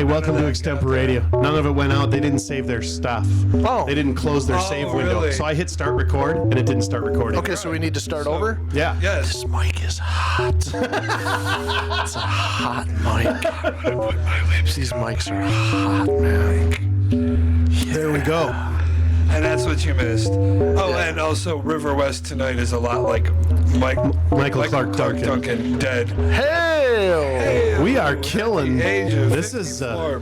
welcome to Extemporadio. None of it went out. They didn't save their stuff. Oh. They didn't close their save window. Really? So I hit start record, and it didn't start recording. Okay, so we need to start over? Yeah. Yes. This mic is hot. It's a hot mic. These mics are hot, man. There we go. And that's what you missed. Oh, and also River West tonight is a lot like Michael Clark Duncan. Dead. Hey! We are killing. Age of This is. 54.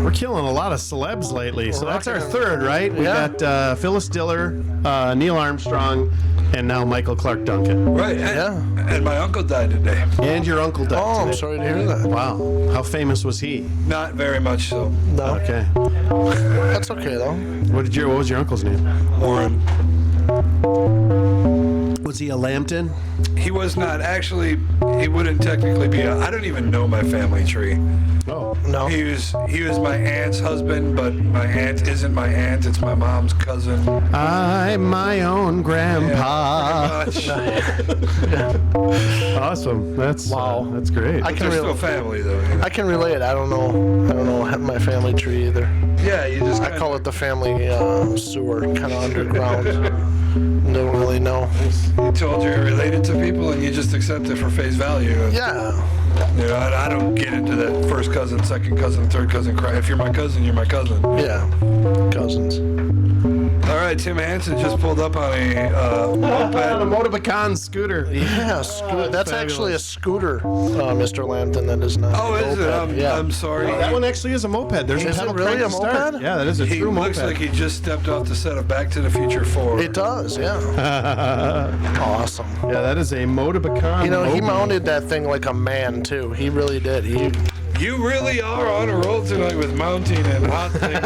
We're killing a lot of celebs lately. So that's our rocking. third, right? We Yeah. got Phyllis Diller, Neil Armstrong, and now Michael Clark Duncan. Right. And my uncle died today. And your uncle died. Oh, I'm today. sorry to hear that. Wow. How famous was he? Not very much so. No, Okay. that's okay, though. What was your uncle's name? Warren. Was he a Lambton? He was not. Actually, he wouldn't technically be I don't even know my family tree. Oh. No. He was my aunt's husband, but my aunt isn't my aunt. It's my mom's cousin. I'm my own grandpa. Pretty much. Awesome. That's Wow. That's great. I can They're re- still family, though. You know? I can relate. I don't know my family tree either. Yeah, you just I call it the family sewer, kind of underground. Don't really know. He told you you're related to people, and you just accept it for face value. Yeah. You know, I don't get into that first cousin, second cousin, third cousin cry. If you're my cousin, you're my cousin. Yeah. Cousins. All right, Tim Hansen just pulled up on a a moped. Motorbacon scooter. Yeah, scooter. That's actually a scooter, Mr. Lambton. That is not. Oh, a is it? moped. Yeah. I'm sorry. That one actually is a moped. There's Is a it pedal really crank a to start. moped? Yeah, that is a He true looks moped. like he just stepped off the set of Back to the Future 4. It does, yeah. Awesome. Yeah, that is a Motorbacon. You know, he moped. mounted that thing like a man, too. He really did. You really are on a roll tonight with mounting and hot things.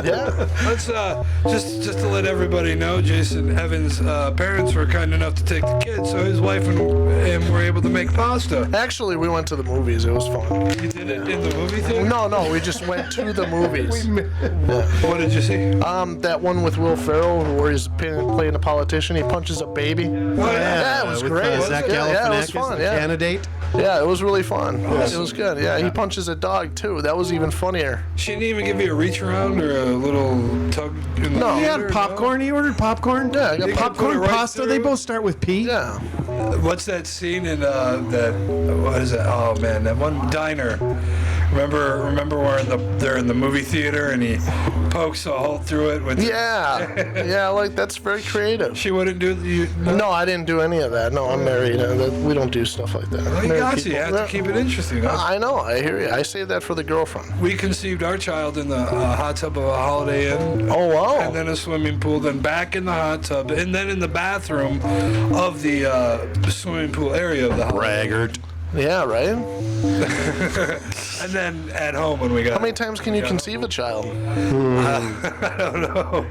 Yeah. Let's just to let everybody know, Jason Evans' parents were kind enough to take the kids, so his wife and him were able to make pasta. Actually, we went to the movies. It was fun. You did it in the movie theater? No, we just went to the movies. What did you see? That one with Will Ferrell where he's playing a politician. He punches a baby. Yeah, it was with, great. Zach Yeah, it was Galifianakis, fun, the yeah. candidate. Yeah, it was really fun. It was good. Yeah, he punches a dog, too. That was even funnier. She didn't even give you a reach around or a little tug in the No. He theater, had popcorn. He ordered popcorn. Yeah, I got You popcorn, put it right pasta. They through. both start with P. Yeah. What's that scene in that? What is it? Oh man, that one diner. Remember where they're in the movie theater and he pokes a hole through it with. Yeah. Yeah, like that's very creative. She wouldn't do you. No, I didn't do any of that. No, I'm married. We don't do stuff like that. Well, you Married got to. people- You have to keep it interesting. Huh? I know. I hear you. I say that for the girlfriend. We conceived our child in the hot tub of a Holiday Inn. Oh, wow. And then a swimming pool, then back in the hot tub, and then in the bathroom of the swimming pool area of the Holiday Inn. Braggart. Yeah, right? And then at home when we got. How many times can you conceive a child? I don't know.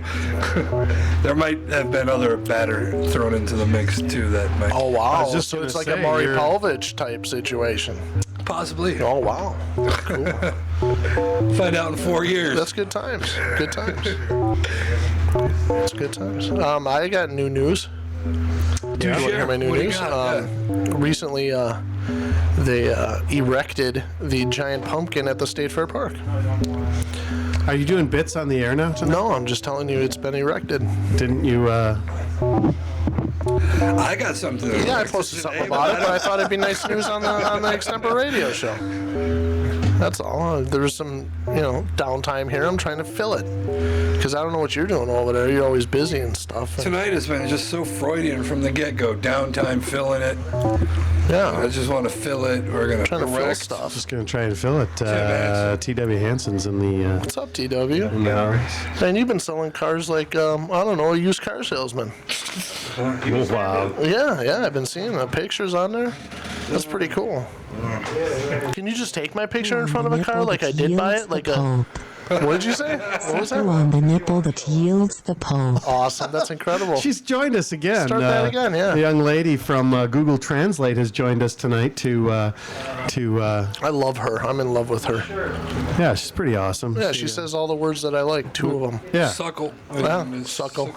There might have been other batter thrown into the mix too. That might. Oh, wow. I was just So gonna it's like say, a Maury you're- Povich type situation. Possibly. Oh, wow. Cool. Find out in 4 years. That's good times. Good times. It's good times. I got new news. Do You want to hear my new What do you news? got? Recently, they erected the giant pumpkin at the State Fair Park. Are you doing bits on the air now tonight? No, I'm just telling you it's been erected. Didn't you? I got something. Yeah, I posted something about it, but I thought it'd be nice news on the Extemporadio show. That's all. There was some, downtime here. I'm trying to fill it. Because I don't know what you're doing over there. You're always busy and stuff. Tonight has been just so Freudian from the get-go. Downtime, filling it. I Yeah, just want to fill it. We're gonna trying to fill correct. stuff. Just gonna try and fill it. Hansen. T.W. Hansen's in the. What's up, TW? No. Man, you've been selling cars like, I don't know, a used car salesman. Wow. Yeah, I've been seeing the pictures on there. That's pretty cool. Can you just take my picture in front of a car like I did buy it? Like a. What did you say? What was that? On the nipple that yields the Pope. Awesome. That's incredible. She's joined us again. Start that again, yeah. The young lady from Google Translate has joined us tonight to. I love her. I'm in love with her. Yeah, she's pretty awesome. Yeah, she says all the words that I like. 2 of them. Yeah. Suckle. Yeah, suckle.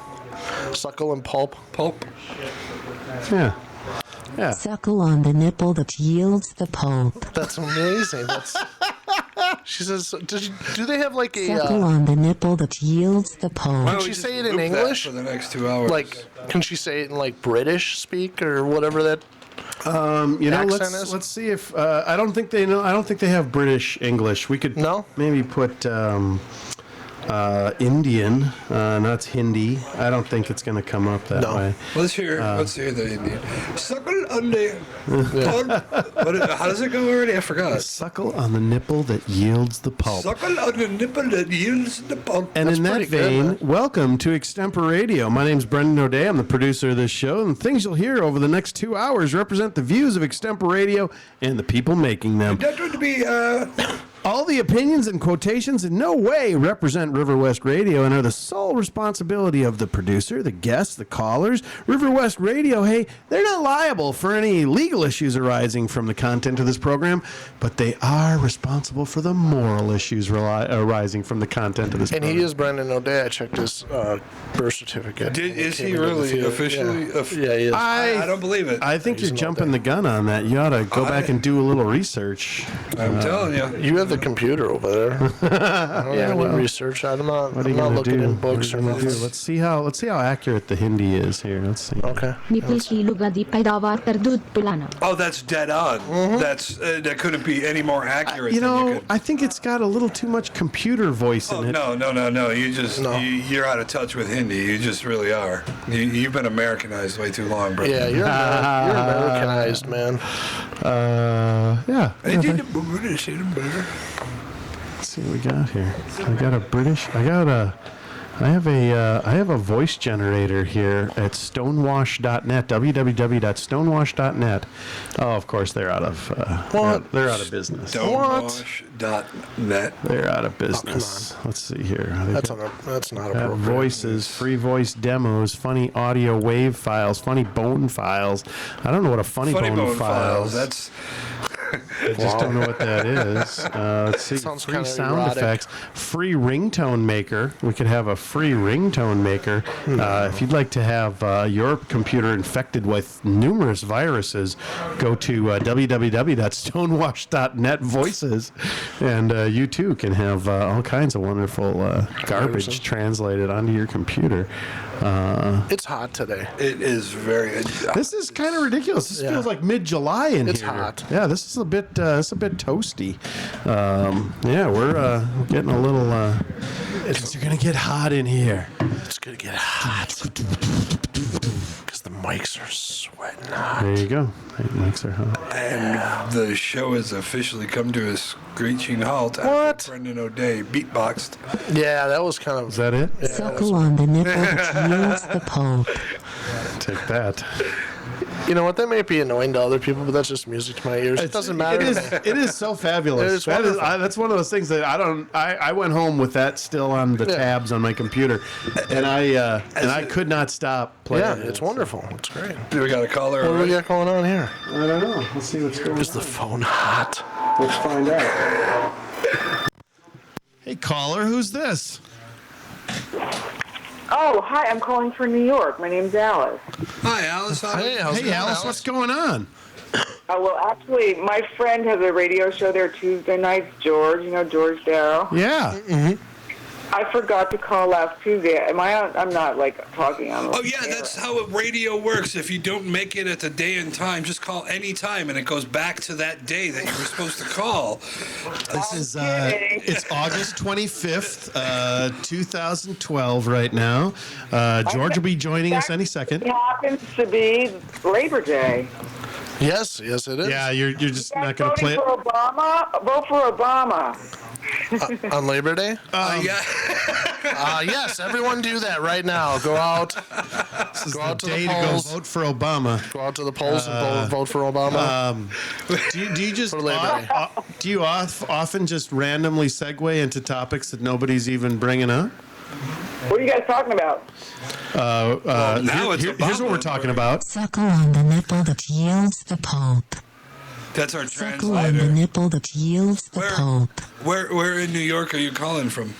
Suckle and pulp. Pulp. Yeah. Yeah. Suckle on the nipple that yields the Pope. That's amazing. That's She says, do they have like a... Suckle on the nipple that yields the pole. Why don't Can we she just say it in loop that English? for the next 2 hours? Like, can she say it in like British speak or whatever that... You know, Accent is? let's see if I don't think they know. I don't think they have British English. We could No? maybe put Indian. That's Hindi. I don't think it's going to come up that No. way. Let's hear the Indian. Suckle on the how does it go already? I forgot. Suckle on the nipple that yields the pulp. Suckle on the nipple that yields the pulp. And in that pretty good, vein, man. welcome to Extemporadio. My name's Brendan O'Day. I'm the producer of this show, and things you'll hear over the next 2 hours represent the views of Extemporadio and the people making them. That would be All the opinions and quotations in no way represent River West Radio and are the sole responsibility of the producer, the guests, the callers. River West Radio, hey, they're not liable for any legal issues arising from the content of this program, but they are responsible for the moral issues arising from the content of this And program. he is Brendan O'Day. I checked his birth certificate. is Came he into the really field. officially? Yeah, he is. I don't believe it. I think He's you're an jumping the gun on that. You ought to go back and do a little research. I'm telling you. You have the computer over there. I don't have any research. I'm not, What are I'm you not gonna looking do? in books What or are you gonna do? nothing. Let's see how accurate the Hindi is here. Let's see. Okay. Nipple की लुगादी पैदावार कर दूध पिलाना. Oh, that's dead on. That's that couldn't be any more accurate. You than know, you could. I think it's got a little too much computer voice Oh, in it. no. You just No. you're out of touch with Hindi. You just really are. You've been Americanized way too long, bro. Yeah, you're Americanized, man. Yeah. I did the British in burger. Let's see what we got here. I have a voice generator here at stonewash.net, www.stonewash.net. Oh, of course they're out of they're out of business. Stonewash.net. They're out of business. Let's see here. They That's got that's not appropriate. voices, free voice demos, funny audio wave files, funny bone files. I don't know what a funny bone file is. That's I just don't know what that is. Let's see. Sounds Free kinda sound erotic. effects. Free ringtone maker. We could have a free ringtone maker. If you'd like to have your computer infected with numerous viruses, go to www.stonewash.net voices, and you too can have all kinds of wonderful garbage translated onto your computer. It's hot today. it is very. This is kind of ridiculous. This Yeah. feels like mid-July in It's here. hot. Yeah, this is a bit toasty. Yeah, we're getting a little. It's gonna get hot in here. It's gonna get hot because the mics are sweating hot. There you go. Mics are hot. And the show has officially come to a screeching halt. What? After Brendan O'Day beatboxed. Yeah, that was kind Is of. that it? Suckle on the nipple that yields the pole. Take that. You know what? That may be annoying to other people, but that's just music to my ears. It doesn't matter. It is so fabulous. It is That is, wonderful. that's one of those things that I went home with that still on the Yeah. tabs on my computer, and I could not stop playing. Yeah, it. it's wonderful. It's great. Do we got a caller? What do we already? got going on here? I don't know. Let's see what's going on. Is the phone hot? Let's find out. Hey, caller, who's this? Oh, hi, I'm calling from New York. My name's Alice. Hi, Alice. Hey, how's it Hey, going, Alice, what's going on? Well, actually, my friend has a radio show there Tuesday nights, George. You know George Darrow. Yeah. I forgot to call last Tuesday. I'm not, talking on Oh, yeah, that's how radio works. If you don't make it at the day and time, just call any time, and it goes back to that day that you were supposed to call. This is kidding. it's August 25th, 2012 right now. George will be joining us any second. It happens to be Labor Day. Yes, it is. Yeah, you're just not going to play Voting it. for Obama? Vote for Obama. On Labor Day? Yeah. Yes, everyone do that right now. Go out. This is Go the out to the day to go polls. vote for Obama. Go out to the polls and vote for Obama. Do you just For Labor Day. do you often just randomly segue into topics that nobody's even bringing up? What are you guys talking about? now it's Here's what Obama. we're talking about. Suckle on the nipple that yields the pulp. That's our Suckle on the translator. nipple that yields the pulp. Where in New York are you calling from?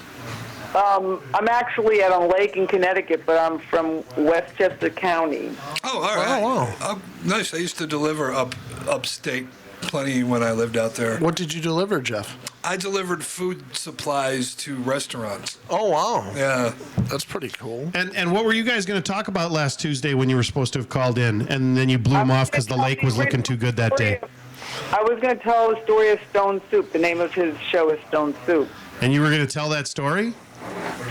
I'm actually at a lake in Connecticut, but I'm from Westchester County. Oh, all right. wow. Oh, nice. I used to deliver upstate plenty when I lived out there. What did you deliver, Jeff? I delivered food supplies to restaurants. Oh, wow. Yeah. That's pretty cool. And what were you guys going to talk about last Tuesday when you were supposed to have called in, and then you blew them off because the lake was looking too good that day? I was going to tell the story of Stone Soup. The name of his show is Stone Soup. And you were going to tell that story?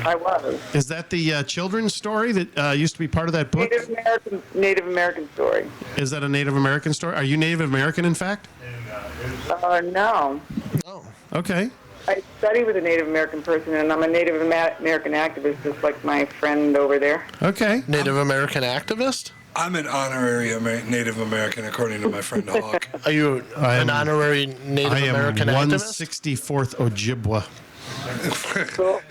I was. Is that the children's story that used to be part of that book? Native American story. Is that a Native American story? Are you Native American, in fact? No. Oh. Okay. I study with a Native American person, and I'm a Native American activist, just like my friend over there. Okay. Native American activist? I'm an honorary Native American, according to my friend Hawk. Are you an honorary Native American I am activist? 1/64th Ojibwa. Cool.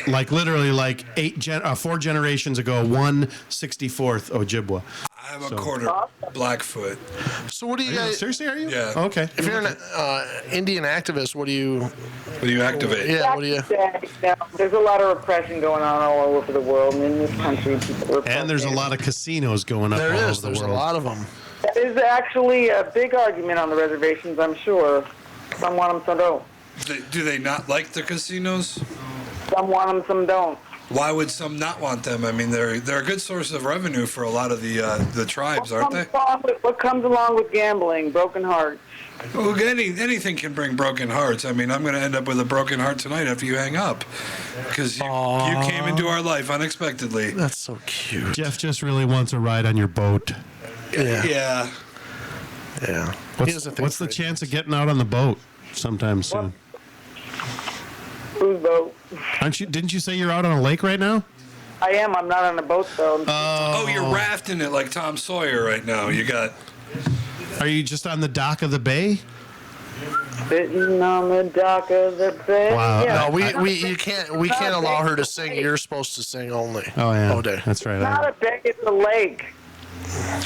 Like literally, like 4 generations ago, 1/64th Ojibwa. I'm a quarter Blackfoot. So what do you guys... Seriously, are you? Yeah. Okay. If you're an Indian activist, what do you... What do you activate? Yeah, what do you... There's a lot of repression going on all over the world, and in this country, people are... And there's a lot of casinos going up There all is. over the There's a world. lot of them. There's actually a big argument on the reservations, I'm sure. Some want them, some don't. Do they not like the casinos? Some want them, some don't. Why would some not want them? I mean, they're a good source of revenue for a lot of the tribes, aren't they? What comes along with gambling? Broken hearts. Well, anything can bring broken hearts. I mean, I'm going to end up with a broken heart tonight after you hang up, because you came into our life unexpectedly. That's so cute. Jeff just really wants a ride on your boat. Yeah. Yeah. Yeah. What's the chance of getting out on the boat sometime soon? Whose boat? Didn't you say you're out on a lake right now? I am. I'm not on a boat, though. Oh, you're rafting it like Tom Sawyer right now. You got... Are you just on the dock of the bay? Sitting on the dock of the bay. Wow. Yeah. No, we can't allow her to sing. You're supposed to sing only. Oh yeah. All day. That's right. It's not a bay, it's a lake.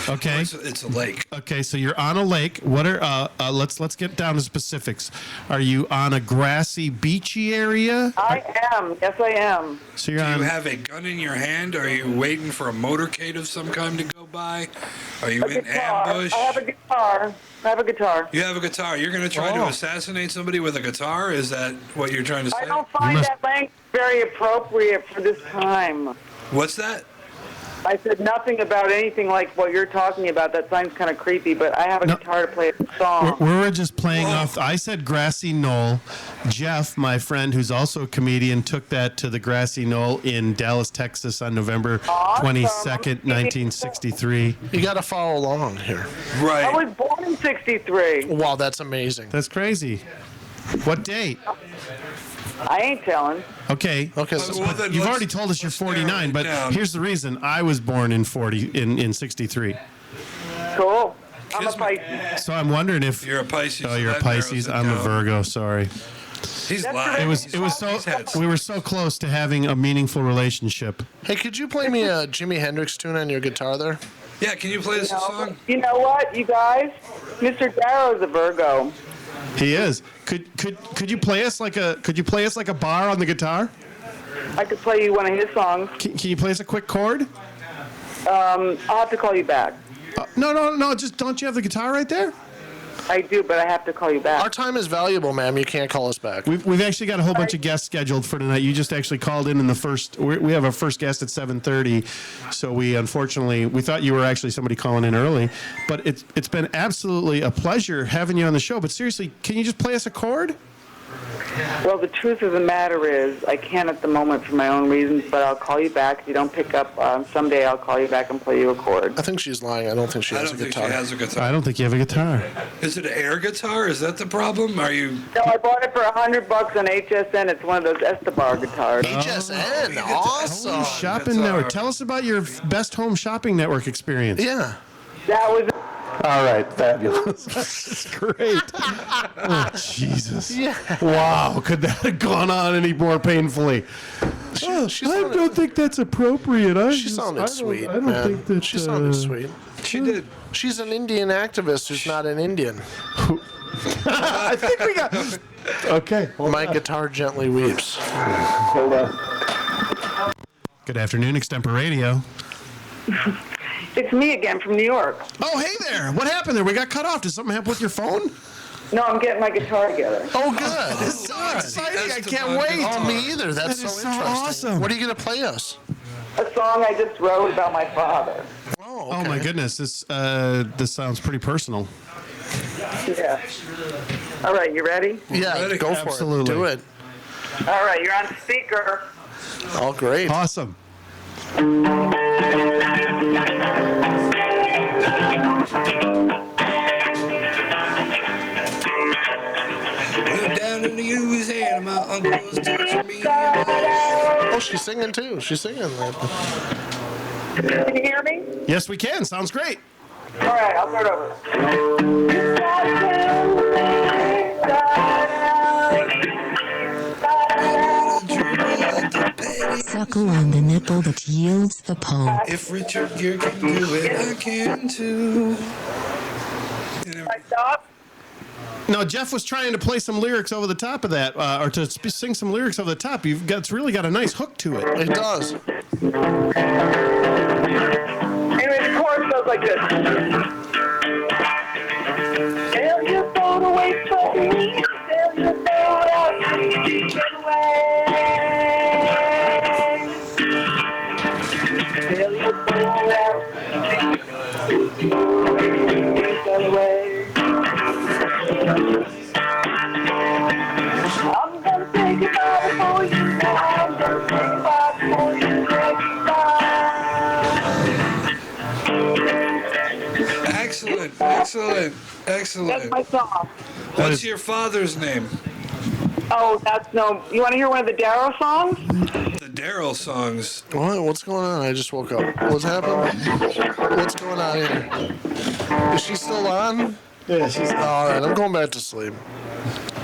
Okay. It's a lake. Okay, so you're on a lake. What are let's get down to specifics. Are you on a grassy, beachy area? I am. Yes, I am. So you're Do on. you have a gun in your hand? Are you waiting for a motorcade of some kind to go by? Are you in ambush? I have a guitar. You have a guitar. You're going to try to assassinate somebody with a guitar? Is that what you're trying to say? I don't find that language very appropriate for this time. What's that? I said nothing about anything like what you're talking about. That sounds kind of creepy, but I have a guitar to play a song. We're just playing off. I said grassy knoll. Jeff, my friend, who's also a comedian, took that to the grassy knoll in Dallas, Texas, on November 22nd, 1963. You got to follow along here. Right. I was born in '63. Wow, that's amazing. That's crazy. What date? I ain't telling. Okay. Okay. Well, then You've let's- already told us you're let's narrow 49, it but down. here's the reason. I was born in 63. Cool. I'm a Kiss me. Pisces. So I'm wondering if You're a Pisces. Oh, so you're a that narrows Pisces. it I'm a down. Virgo. Sorry. He's That's lying. It was so Heads. we were so close to having a meaningful relationship. Hey, could you play me a Jimi Hendrix tune on your guitar there? Yeah, can you play this song? You know what, you guys? Mr. Darrow's a Virgo. He is. Could you play us like a bar on the guitar? I could play you one of his songs. Can you play us a quick chord? I'll have to call you back. No. Just don't you have the guitar right there? I do, but I have to call you Our back. time is valuable, ma'am. You can't call us back. We've actually got a whole bunch of guests scheduled for tonight. You just actually called in the first. We have our first guest at 7:30, so we thought you were actually somebody calling in early, but it's been absolutely a pleasure having you on the show. But seriously, can you just play us a chord? Well, the truth of the matter is, I can't at the moment for my own reasons, but I'll call you back. If you don't pick up, someday I'll call you back and play you a chord. I think she's lying. I don't think she I has don't a think she guitar. has a guitar. I don't think you have a guitar. Is it an air guitar? Is that the problem? Are you... No, I bought it for $100 on HSN. It's one of those Estebar guitars. HSN. Awesome. Home shopping guitar. network. Tell us about your best home shopping network experience. Yeah. That was All right, fabulous. That's great. Oh, Jesus. Yeah. Wow, could that have gone on any more painfully? She I sounded- don't think that's appropriate. She sounded sweet. I don't man. think that She sounded sweet. She did. She's an Indian activist who's not an Indian. I think we got. Okay. My guitar gently weeps. Hold on. Good afternoon, Extemporadio. It's me again from New York. Oh, hey there. What happened there? We got cut off. Did something happen with your phone? No, I'm getting my guitar together. Oh, good. This is so exciting. I can't Esteban wait. Oh, me either. That's That is so so interesting. awesome. What are you going to play us? A song I just wrote about my father. Oh, Oh, my goodness. This sounds pretty personal. Yeah. All right, you ready? Yeah, Ready? go for Absolutely. it. Do it. All right, you're on speaker. Oh, great. Awesome. Went down in Louisiana, my uncle was teaching me. Oh, she's singing too. She's singing. Can you hear me? Yes, we can. Sounds great. All right, I'll start over. Suckle on the nipple that yields the Pope. If Richard Gere can do it, I can too. I stop. No, Jeff was trying to play some lyrics over the top of that, or to sing some lyrics over the top. It's really got a nice hook to it. It does. Anyway, the chorus goes like this. Tell your phone away from me. Tell your phone out to get away. Tell your phone out to get away. I'm gonna think about it for you now. I'm gonna think about it for you next time. Excellent, excellent, That's my excellent. song. What's your father's name? Oh, that's no. You want to hear one of the Darrow songs? The Daryl songs. What? What's going on? I just woke up. What's happening? What's going on here? Is she still on? Yeah, she's. All right, I'm going back to sleep.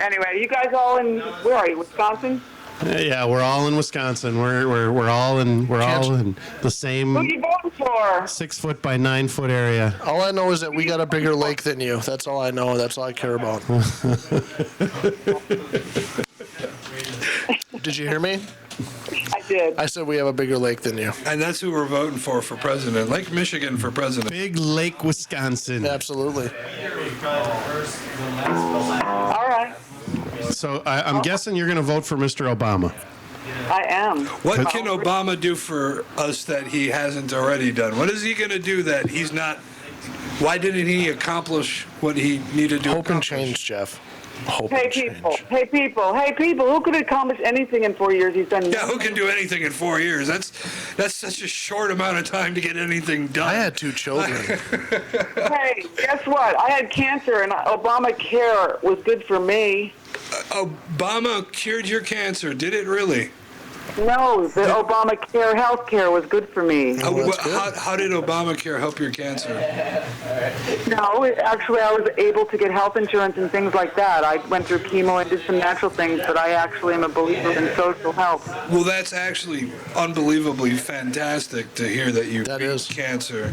Anyway, you guys all in? Where are you? Wisconsin? Yeah, we're all in Wisconsin. We're all in the Who same you voting for? 6 foot by 9 foot area. All I know is that we got a bigger lake than you. That's all I know. That's all I care about. Did you hear me? I did. I said we have a bigger lake than you. And that's who we're voting for president. Lake Michigan for president. Big Lake, Wisconsin. Absolutely. All right. So I'm guessing you're going to vote for Mr. Obama. I am. What can Obama do for us that he hasn't already done? What is he going to do that he's not? Why didn't he accomplish what he needed to Hope and accomplish? change, Jeff. Hope Hey and people. change. Hey people. Hey people. Who could accomplish anything in 4 years? He's done. Yeah, who can do anything in 4 years? That's such a short amount of time to get anything done. I had 2 children. Hey, guess what? I had cancer, and Obamacare was good for me. Obama cured your cancer. Did it really? No, the Obamacare health care was good for me. that's good. How did Obamacare help your cancer? No, actually, I was able to get health insurance and things like that. I went through chemo and did some natural things, but I actually am a believer in social health. Well, that's actually unbelievably fantastic to hear that you That beat is. cancer.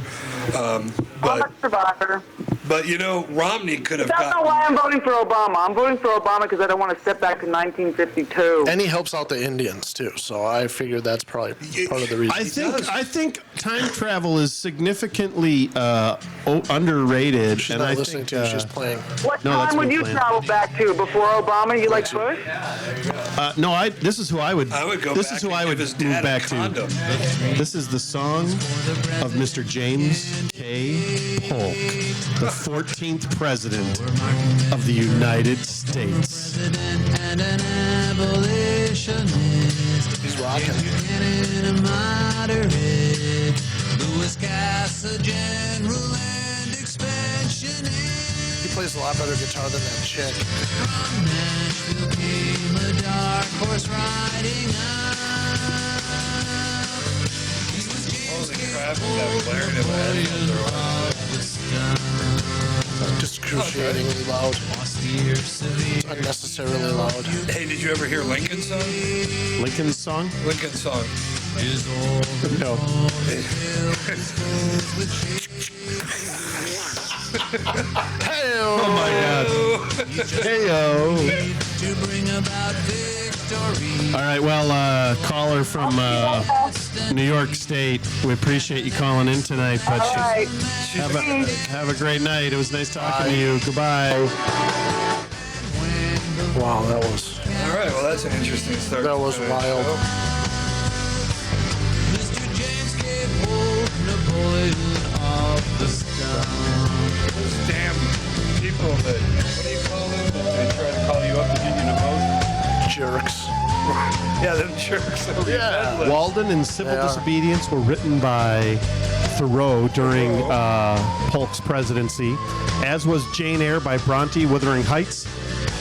I'm a survivor. But you know, Romney could have That's not gotten. why I'm voting for Obama. I'm voting for Obama because I don't want to step back to 1952. And he helps out the Indians, too. So I figured that's probably part of the reason. I think time travel is significantly underrated, She's and not I listening think to you. She's playing. What No, that's time would me you playing. travel back to? Before Obama? You like Bush? no. This is who I would. I would go This back is who and I would give his move dad a back to. condom. This is the song of Mr. James K. Polk, the 14th president of the United States. He's rocking. He plays a lot better guitar than that chick. Holy crap! That blaring in my headphones. Excruciatingly loud. Unnecessarily loud. Hey, did you ever hear Lincoln's song? Lincoln's song? Lincoln's song. No. Hey, Oh my God. Heyo. All right. Well, caller from New York State, we appreciate you calling in tonight. But All right. have a great night. It was nice talking to you. Goodbye. Wow, that was All right, well, that's an interesting start. That was to the wild. show. Mr. James K. Polk, Napoleon of the Sky. Those damn people that, what do you call them? That they try to call you up to get you to vote? jerks. Yeah, them jerks. Yeah. Walden and Civil They are. Disobedience were written by Thoreau during Polk's presidency, as was Jane Eyre by Bronte, Wuthering Heights,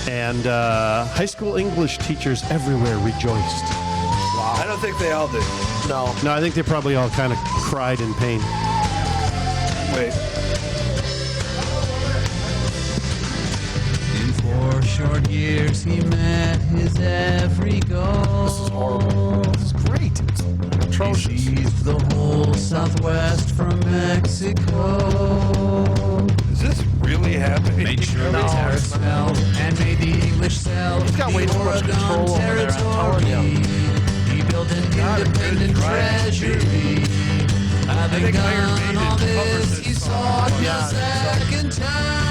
and high school English teachers everywhere rejoiced. I don't think they all did. No. No, I think they probably all kind of cried in pain. Wait. In 4 short years, he met his every goal. This is horrible. This is great. He Atrocious. seized the whole Southwest from Mexico. Is this really happening? Made sure the tariffs fell and made the English sell. He's got way the too much Oregon control over there, I'm telling you. Territory. He built an independent treasury. Having think Iron done Maiden all covers this, this he song. sought Yeah, the second time.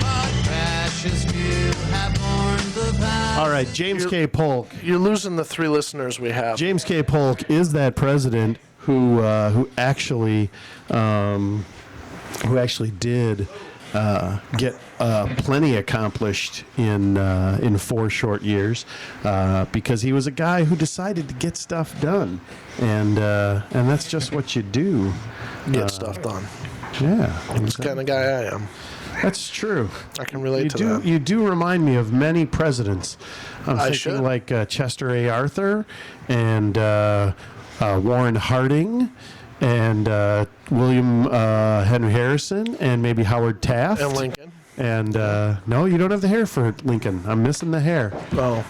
But crashes few have borne the path. All right, James K. Polk. You're losing the 3 listeners we have. James K. Polk is that president who actually did get plenty accomplished in 4 short years because he was a guy who decided to get stuff done, and that's just what you do. Get stuff done. Yeah, That's the kind of guy I am. that's true. I can relate You to do that. you do remind me of many presidents. I'm I thinking should. like Chester A. Arthur and Warren Harding and William Henry Harrison and maybe Howard Taft. And Lincoln. And no, you don't have the hair for Lincoln. I'm missing the hair. Oh.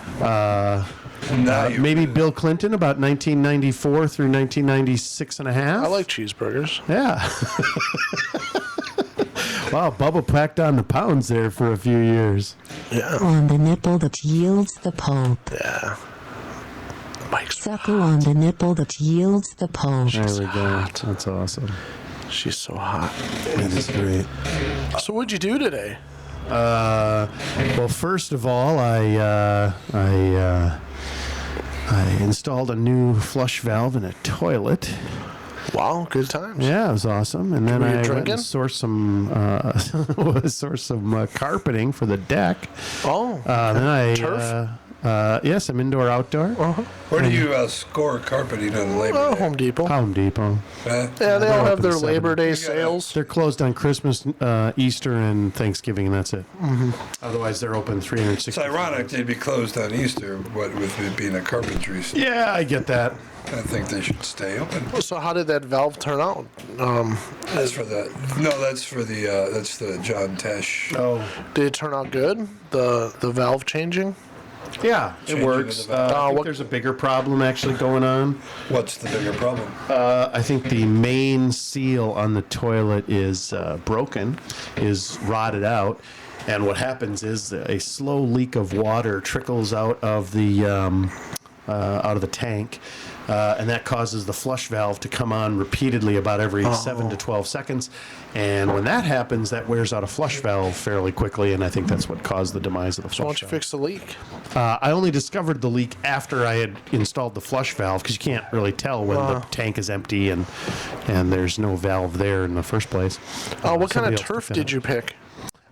Now you Maybe Bill Clinton about 1994 through 1996 and a half. I like cheeseburgers. Yeah. Wow, Bubba packed on the pounds there for a few years. Yeah. On the nipple that yields the Pope. Yeah. Mike's. Suckle on the nipple that yields the Pope. There we go. That's awesome. She's so hot. That is great. So what'd you do today? Well, first of all, I installed a new flush valve in a toilet. Wow, good times. Yeah, it was awesome. And then Were you I went drinking? and sourced some carpeting for the deck. Oh. Then I Turf? yes, I'm indoor outdoor. Where do you score carpeting on Labor Oh, Day? Home Depot. Home Depot. Huh? Yeah, they all have open their 7. Labor Day You gotta- sales. They're closed on Christmas, Easter, and Thanksgiving, and that's it. Otherwise, they're open 360. It's ironic they'd be closed on Easter, what with it being a carpentry store. Yeah, I get that. I think they should stay open. So how did that valve turn out? That's for the that's the John Tesh. Oh, Did it turn out good? The valve changing? yeah, it Changing works. of the valve. I think what- there's a bigger problem actually going on. What's the bigger problem? I think the main seal on the toilet is broken, is rotted out, and what happens is a slow leak of water trickles out of the tank, and that causes the flush valve to come on repeatedly about every 7 to 12 seconds. And when that happens, that wears out a flush valve fairly quickly, and I think that's what caused the demise of the So why flush don't you valve. fix the leak? I only discovered the leak after I had installed the flush valve because you can't really tell when the tank is empty and there's no valve there in the first place. What kind Somebody of else turf picked that did up. you pick?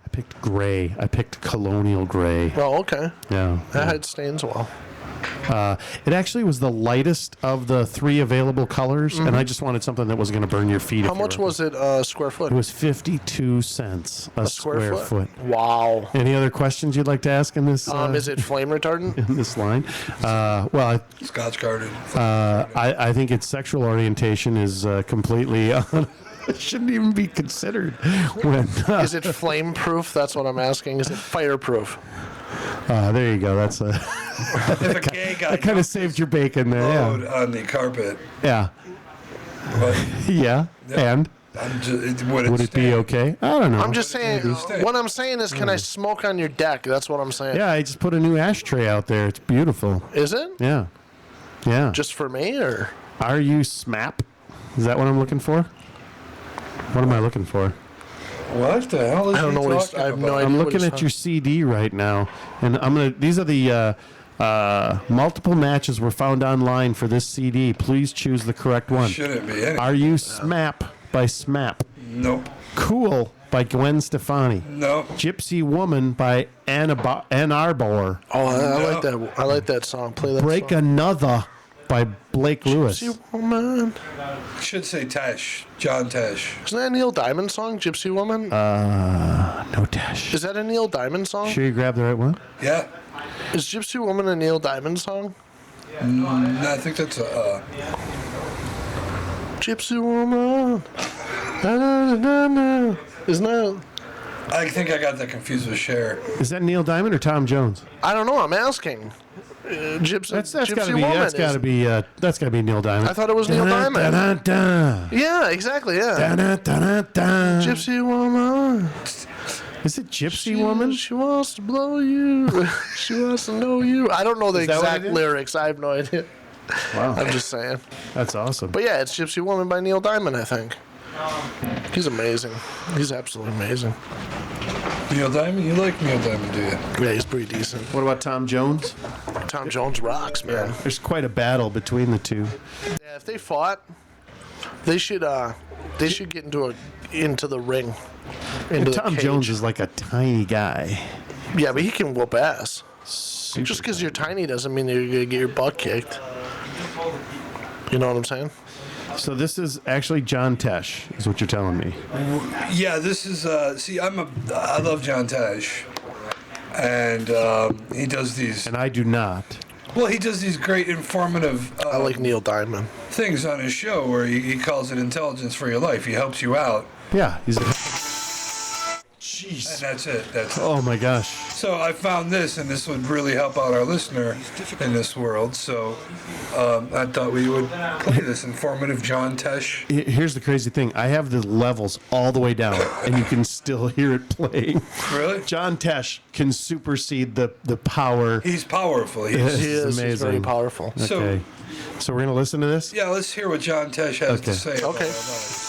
I picked gray. I picked colonial gray. Oh, okay. Yeah. That had stains well. It actually was the lightest of the 3 available colors, and I just wanted something that wasn't going to burn your feet. How much was it square foot? It was 52 cents a square foot. Wow. Any other questions you'd like to ask in this? Is it flame retardant? in this line? Well, Scotch guarded. I think its sexual orientation is completely. It shouldn't even be considered when. Is it flame proof? That's what I'm asking. Is it fireproof? There you go. That's a. If a gay guy That kind of saved your bacon there. glowed Yeah. on the carpet, Yeah. but Yeah. And would it be okay? I don't know. I'm just saying. Maybe. What I'm saying is, can I smoke on your deck? That's what I'm saying. Yeah, I just put a new ashtray out there. It's beautiful. Is it? Yeah. Yeah. Just for me, or? Are you SMAP? Is that what I'm looking for? What am I looking for? What the hell is I don't know he what he's. talking I have no about? idea. I'm what looking he's at your CD right now, and these are the multiple matches were found online for this CD. Please choose the correct one. Shouldn't be any. Are You SMAP by SMAP? Nope. Cool by Gwen Stefani. No. Gypsy Woman by Ann Arbor. Oh, I like that. I like that song. Play that Break song. Another by Blake Lewis. Gypsy Woman. Should say Tesh. John Tesh. Isn't that a Neil Diamond song, Gypsy Woman? No dash. Is that a Neil Diamond song? Sure you grabbed the right one? Yeah. Is Gypsy Woman a Neil Diamond song? No, I think that's a. Gypsy Woman. Na-na-na-na-na. Isn't that? I think I got that confused with Cher. Is that Neil Diamond or Tom Jones? I don't know. I'm asking. Gypsy. That's Gypsy gotta be Woman. that's gotta be Neil Diamond. I thought it was Neil Diamond. Da-da-da-da. Yeah, exactly. Yeah. Da-da-da-da-da. Gypsy Woman. Is it Gypsy Woman? She wants to blow you. She wants to know you. I don't know the Is that what exact it is? lyrics. I have no idea. Wow, I'm just saying. that's awesome. But yeah, it's Gypsy Woman by Neil Diamond, I think. He's amazing. He's absolutely amazing. Neil Diamond? You like Neil Diamond, do you? Yeah, he's pretty decent. What about Tom Jones? Tom Jones rocks, man. There's quite a battle between the two. Yeah, if they fought, they should get into the ring. Into the Tom cage. Jones is like a tiny guy. Yeah, but he can whoop ass. Just because you're tiny doesn't mean that you're gonna get your butt kicked. You know what I'm saying? So this is actually John Tesh, is what you're telling me. Yeah, this is. See, I love John Tesh, and he does these. And I do not. Well, he does these great informative I like Neil Diamond. things on his show where he calls it Intelligence for Your Life. He helps you out, Yeah, he's a... and Jeez. that's it. That's it. Oh my gosh. So I found this, and this would really help out our listener in this world. So I thought we would play this informative John Tesh. Here's the crazy thing. I have the levels all the way down, and you can still hear it playing. Really? John Tesh can supersede the power. He's powerful. He He's, He is. He's very amazing. powerful. So- Okay. So we're going to listen to this? yeah, let's hear what John Tesh has to Okay. say. About Okay. all that.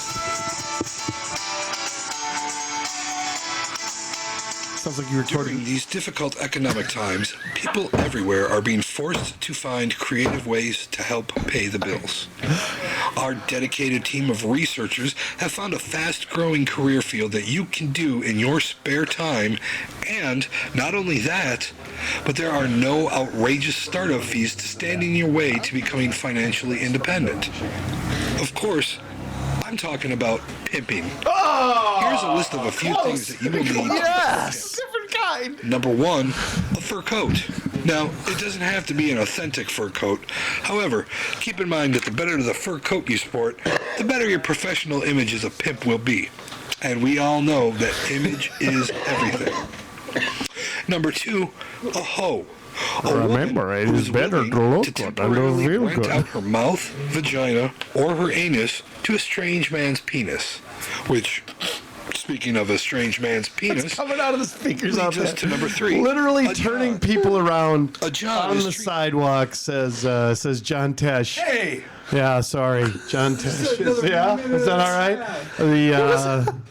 Sounds like you retorted. During these difficult economic times, people everywhere are being forced to find creative ways to help pay the bills. Our dedicated team of researchers have found a fast-growing career field that you can do in your spare time, and not only that, but there are no outrageous startup fees to stand in your way to becoming financially independent. Of course, I'm talking about pimping. Here's a list of a few things that you will need. Yes. Different kind. Number one, a fur coat. Now, it doesn't have to be an authentic fur coat. However, keep in mind that the better the fur coat you sport, the better your professional image as a pimp will be. And we all know that image is everything. Number two, a hoe. A Remember, woman it who is better willing to look to good and to temporarily feel rent good. out her mouth, vagina, or her anus to a strange man's penis, which, speaking of a strange man's penis, Coming out of the speakers out leads us there. to number three. Literally A turning job. people around A job on is the treat- sidewalk, says John Tesh. Hey, Yeah, sorry. John Tesh. Yeah? Is that all right? The,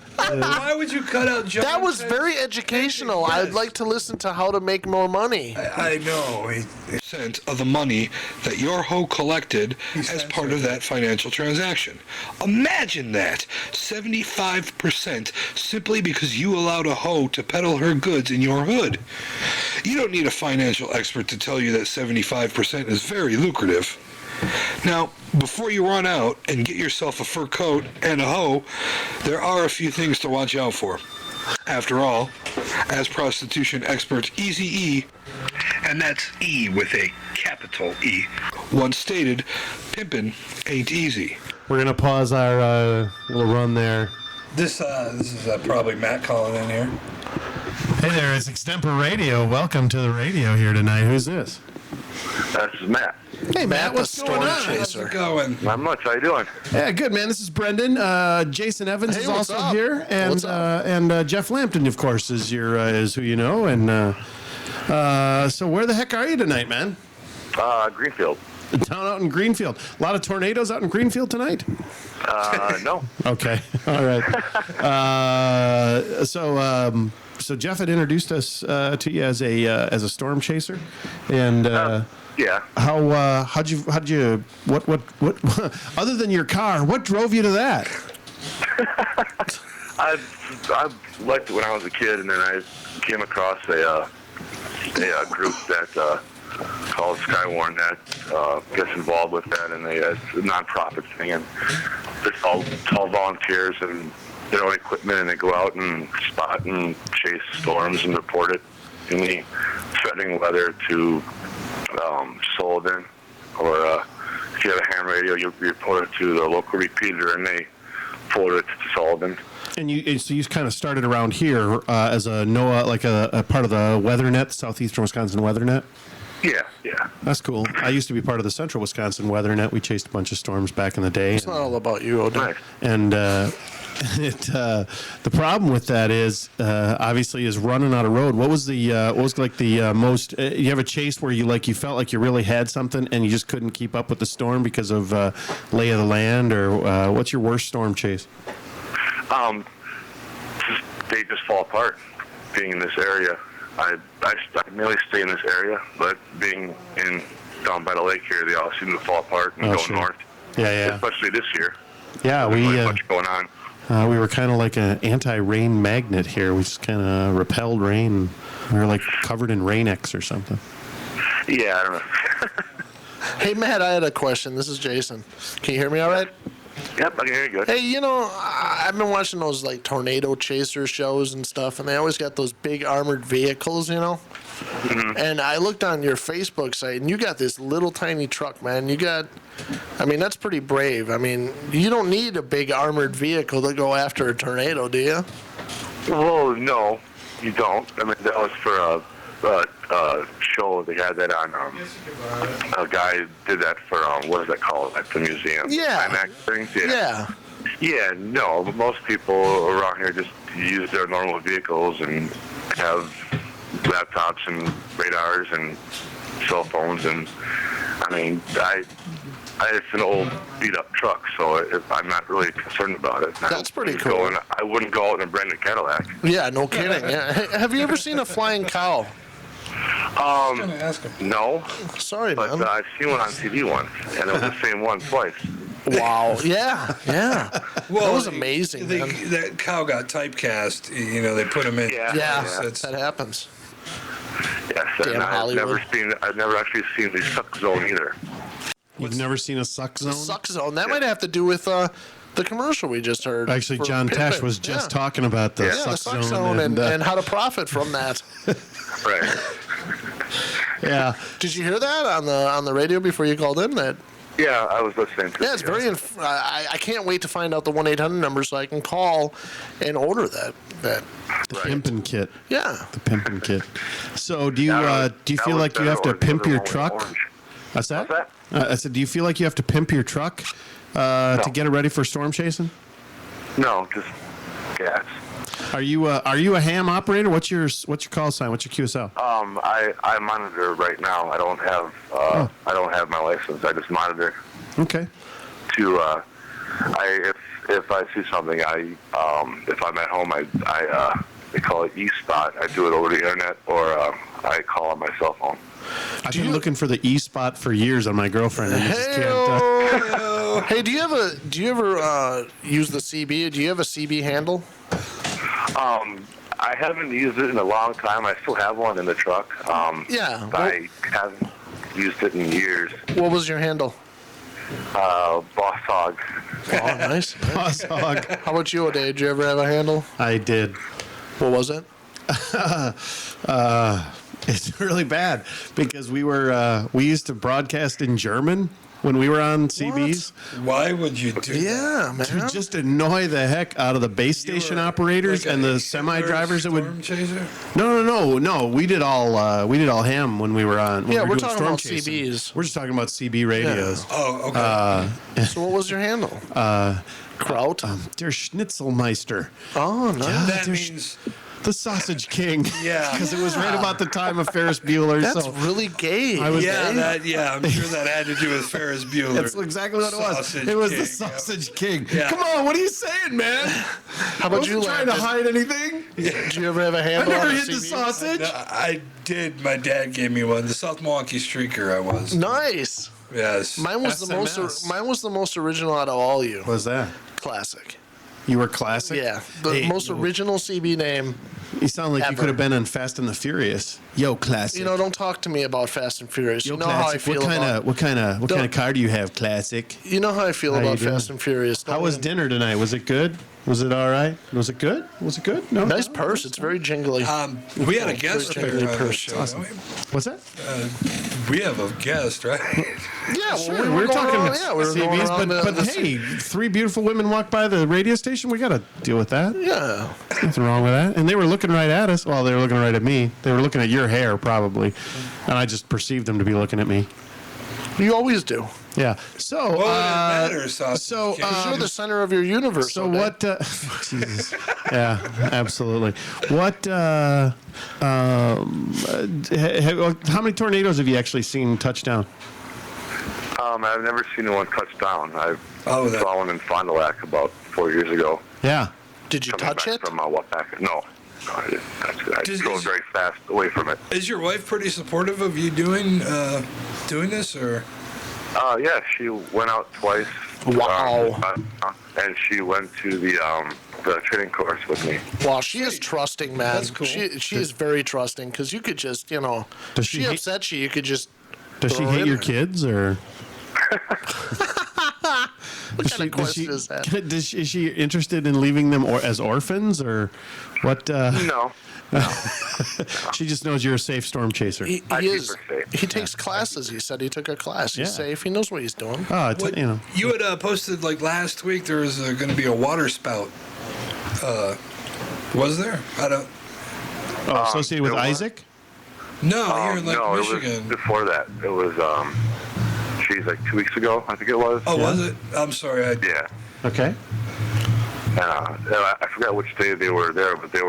why would you cut out John? That was Tesh? very educational. I'd like to listen to how to make more money. I know. Percent of the money that your hoe collected as part of that financial transaction. Imagine that, 75% simply because you allowed a hoe to peddle her goods in your hood. You don't need a financial expert to tell you that 75% is very lucrative. Now, before you run out and get yourself a fur coat and a hoe, there are a few things to watch out for. After all, as prostitution expert Eazy-E, and that's E with a capital E, once stated, pimpin' ain't easy. we're going to pause our little run there. This is probably Matt calling in here. Hey there, it's Extemporadio. Welcome to the radio here tonight. Who's this? This is Matt. Hey, Matt, what's the going storm on? How's chaser. it going? Not much. How you doing? Yeah, good, man. This is Brendan. Jason Evans Hey, is what's also up? here, and What's up? Jeff Lampton, of course, is who you know. And so, where the heck are you tonight, man? Greenfield. Down out in Greenfield. A lot of tornadoes out in Greenfield tonight? No. Okay. All right. So Jeff had introduced us to you as a storm chaser, and Yeah. how'd you what other than your car, what drove you to that? I liked it when I was a kid, and then I came across a group that called Skywarn that gets involved with that, and it's a nonprofit thing, and it's all volunteers and their own equipment, and they go out and spot and chase storms and report it in the threatening weather to Sullivan, or if you have a ham radio, you report it to the local repeater, and they forward it to Sullivan. And you kind of started around here as a NOAA, like a part of the WeatherNet, Southeastern Wisconsin WeatherNet. Yeah. That's cool. I used to be part of the Central Wisconsin WeatherNet. We chased a bunch of storms back in the day. It's not all about you, Odin. Nice. And the problem with that is obviously is running out of road. What was the most? You have a chase where you felt like you really had something and you just couldn't keep up with the storm because of lay of the land, or what's your worst storm chase? They just fall apart. Being in this area, I mainly stay in this area, but being down by the lake here, they all seem to fall apart and go north. Yeah. Especially this year. Yeah, There's really much going on. We were kind of like an anti-rain magnet here. We just kind of repelled rain. We were like covered in Rain-X or something. Yeah, I don't know. Hey, Matt, I had a question. This is Jason. Can you hear me all right? Yep, I can hear you good. Hey, I've been watching those tornado chaser shows and stuff, and they always got those big armored vehicles, Mm-hmm. And I looked on your Facebook site, and you got this little tiny truck, man. That's pretty brave. You don't need a big armored vehicle to go after a tornado, do you? Well, no, you don't. That was for a show. They had that on. A guy did that for what is that called at the museum? Yeah. IMAX things. Yeah. Yeah. No, but most people around here just use their normal vehicles and have laptops and radars and cell phones, and it's an old beat-up truck, so I'm not really concerned about it. That's pretty cool. I wouldn't go out in a brand new Cadillac. Yeah, no kidding. Yeah. Hey, have you ever seen a flying cow? No. Sorry, but man. I've seen one on TV once, and it was the same one twice. Wow. Yeah. Well, that was amazing. That cow got typecast. They put him in. Yeah. That happens. Yes, Damn and Hollywood. I've never actually seen the suck zone either. You've never seen a suck zone? Suck zone. That might have to do with the commercial we just heard. Actually, John Tesh was just talking about the suck zone and how to profit from that. Right. Yeah. Did you hear that on the radio before you called in? Yeah, I was listening to it. Yeah, it's very. I can't wait to find out the 1-800 number so I can call and order that. The pimpin' kit. Yeah. The pimpin' kit. So do you feel like you have to pimp your truck? What's that? I said, do you feel like you have to pimp your truck to get it ready for storm chasing? No, just gas. Are you a ham operator? What's your call sign? What's your QSL? I monitor right now. I don't have my license. I just monitor. Okay. If I see something, if I'm at home, they call it E-Spot. I do it over the internet, or I call on my cell phone. I've been looking for the E-Spot for years on my girlfriend. And just can't, Hey, do you ever use the CB? Do you have a CB handle? I haven't used it in a long time. I still have one in the truck. Yeah. I haven't used it in years. What was your handle? Boss Hog. Oh, nice. Boss Hog. How about you, O'Day? Did you ever have a handle? I did. What was it? It's really bad because we used to broadcast in German when we were on CBs. Why would you do that? Yeah, man. To just annoy the heck out of the base station operators and the semi drivers that would. Storm chaser? No. We did all ham when we were on. When Yeah, we we're were doing talking about storm chasing. CBs. We're just talking about CB radios. Yeah. Oh, okay. So what was your handle? Kraut? Der Schnitzelmeister. Oh, nice. that means The Sausage King. Yeah. Because it was right about the time of Ferris Bueller. That's so really gay. I was I'm sure that had to do with Ferris Bueller. That's exactly what it was. Sausage It was King, the Sausage King. Yeah. Come on, what are you saying, man? How about you, trying to Landon? hide anything? Did you ever have a I handle never on a hit the CB? sausage. I did. My dad gave me one. The South Milwaukee Streaker I was. Nice. Yes. Mine was SMS. Mine was the most original out of all you. What was that? Classic. You were classic? Yeah. The Hey, most original CB name. You sound like you ever. could have been on Fast and the Furious. Yo, classic. You know, don't talk to me about Fast and Furious. Yo, You know how I classic. feel What kind of Don't- car do you have, classic? You know how I feel How you about doing? Fast and Furious. How was dinner tonight? Was it good? Was it all right? Was it good? Was it good? No. Nice purse. It's very jingly. We had a guest Very here on the purse. show. don't we? What's that? We have a guest, right? Yeah, Sure, well, we were going talking around- yeah, we were going CBs, around but the- hey, 3 beautiful women walked by the radio station. We got to deal with that. Yeah. Nothing wrong with that. And they were looking right at us. Well, they were looking right at me. They were looking at your hair, probably. And I just perceived them to be looking at me. You always do. Yeah. So, Well, it matters, Sausage so, King. You're the center of your universe. so Odette. what? Jesus. Yeah, absolutely. What? How many tornadoes have you actually seen touch down? I've never seen one touch down. I Oh, that- saw one in Fond du Lac about 4 years ago. Yeah. Did you Coming touch back it? from Wapac. No, I didn't touch it. I Does- drove very fast away from it. Is your wife pretty supportive of you doing this, or? Yeah, she went out twice. Wow. And she went to the training course with me. Wow, she is trusting, man. That's cool. She is very trusting because you could just, Does she she hate- upsets you, you could just. Does she throw hate in your there. kids or? What kind of question is that? Is she interested in leaving them as orphans or what? No. She just knows you're a safe storm chaser. He I keep is. her safe. He takes classes. He said he took a class. He's Yeah. safe. He knows what he's doing. What, You know. you had posted like last week there was going to be a water spout. Was there? I don't. Oh, associated with there was- Isaac? No, here in like no, it Michigan. was before that. It was, geez, like 2 weeks ago, I think it was. Oh, was it? I'm sorry. Yeah. Okay. I forgot which day they were there, but they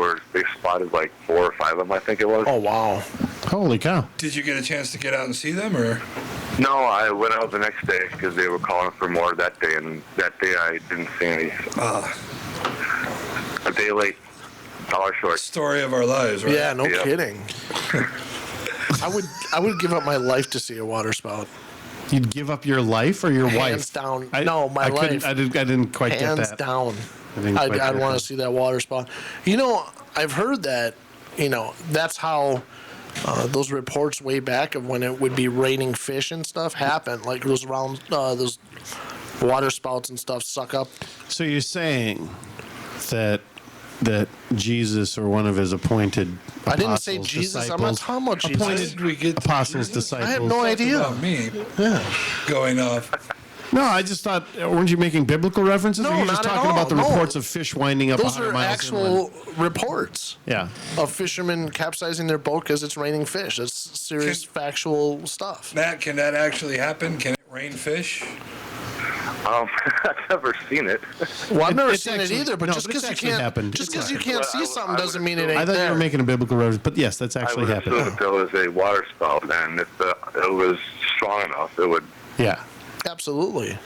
spotted like 4 or 5 of them, I think it was. Oh wow. Holy cow. Did you get a chance to get out and see them, or? No, I went out the next day because they were calling for more that day, and that day I didn't see any. A day late, dollar short. Story of our lives, right? Yeah, no Yeah. kidding. I would give up my life to see a water spout. You'd give up your life or your wife? Hands down. No, my I couldn't- life. I didn't quite get Hands that. down. I didn't quite I'd get want that. to see that water spout. I've heard that. That's how those reports way back of when it would be raining fish and stuff happened. Like those those water spouts and stuff suck up. So you're saying that Jesus or one of his appointed I didn't say apostles, Jesus. I'm not disciples, talking about Jesus. appointed Did we get to apostles, Jesus? disciples. I have no idea. About me Yeah. going off. No, I just thought, weren't you making biblical references? No, or were you just not at talking about the all, no. reports of fish winding up Those 100 are miles actual reports inland? of fishermen capsizing their boat because it's raining fish. That's serious, factual stuff. Matt, can that actually happen? Can it rain fish? I've never seen it. Well, I've never It's seen actually- it either, but no, just but it's because you actually can't, happened. just It's because you happened. can't see Well, something I doesn't would mean it assume- ain't I thought you there. were making a biblical reference, but yes, that's I actually would assume happened. that there was a water spout, and if it was strong enough, it would. Yeah. Absolutely.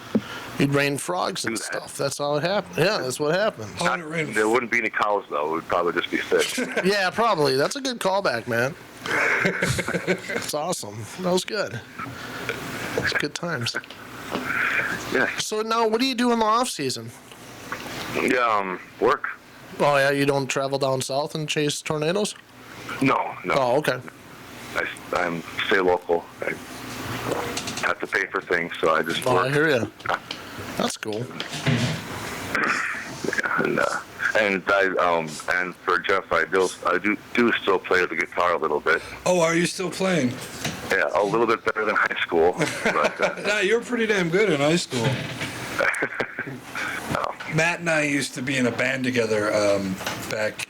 You'd rain frogs and Do that. stuff. That's how it happened. Yeah, that's what happened. How did it rain? There wouldn't be any cows though. It would probably just be fish. Yeah, probably. That's a good callback, man. That's awesome. That was good. It's good times. Yeah. So now, what do you do in the off season? Yeah. Work. Oh yeah, you don't travel down south and chase tornadoes? No. Oh, okay. I stay local. I have to pay for things, so I just Oh, work. I hear you. That's cool. And for Jeff, I do still play the guitar a little bit. Oh, are you still playing? Yeah, a little bit better than high school. But, Nah, you're pretty damn good in high school. Matt and I used to be in a band together back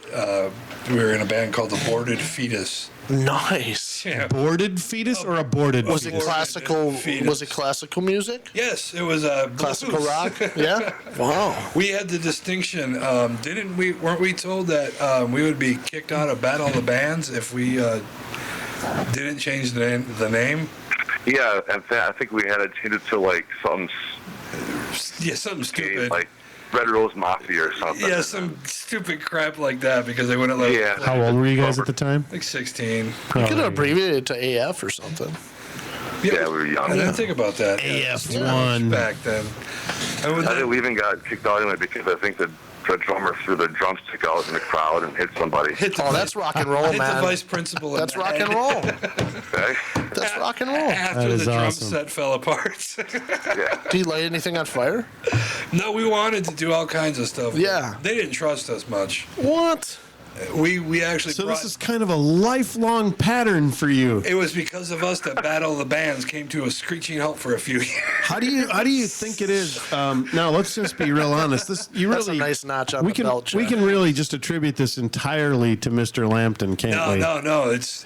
We were in a band called Aborted Fetus. Nice. Yeah. Aborted fetus or aborted Was it fetus? classical? Fetus. Was it classical music? Yes, it was Classical blues. rock? Yeah. Wow. We had the distinction, didn't we? Weren't we told that we would be kicked out of Battle of the Bands if we didn't change the name? Yeah, and I think we had to change it to like something Something stupid. like Red Rose Mafia or something. Yeah, some stupid crap like that because they wouldn't let us Yeah. play. How old were you guys at the time? Like 16. You could have abbreviated it to AF or something. Yeah, we were young. I didn't think about that. AF1. Back then. I think we even got kicked out anyway because I think the drummer threw the drumstick out in the crowd and hit somebody. That's rock and roll, hit man. the vice principal. That's in rock the and head. roll. Okay? That's rock and roll. After That the is drum awesome. set fell apart. Yeah. Do you light anything on fire? No, we wanted to do all kinds of stuff. Yeah. They didn't trust us much. What? We actually So brought, this is kind of a lifelong pattern for you. it was because of us that Battle of the Bands came to a screeching halt for a few years. How do you think it is? Now let's just be real honest. This you That's really a nice notch on we the can belt. we Jeff. can really just attribute this entirely to Mr. Lampton, can't we? No. It's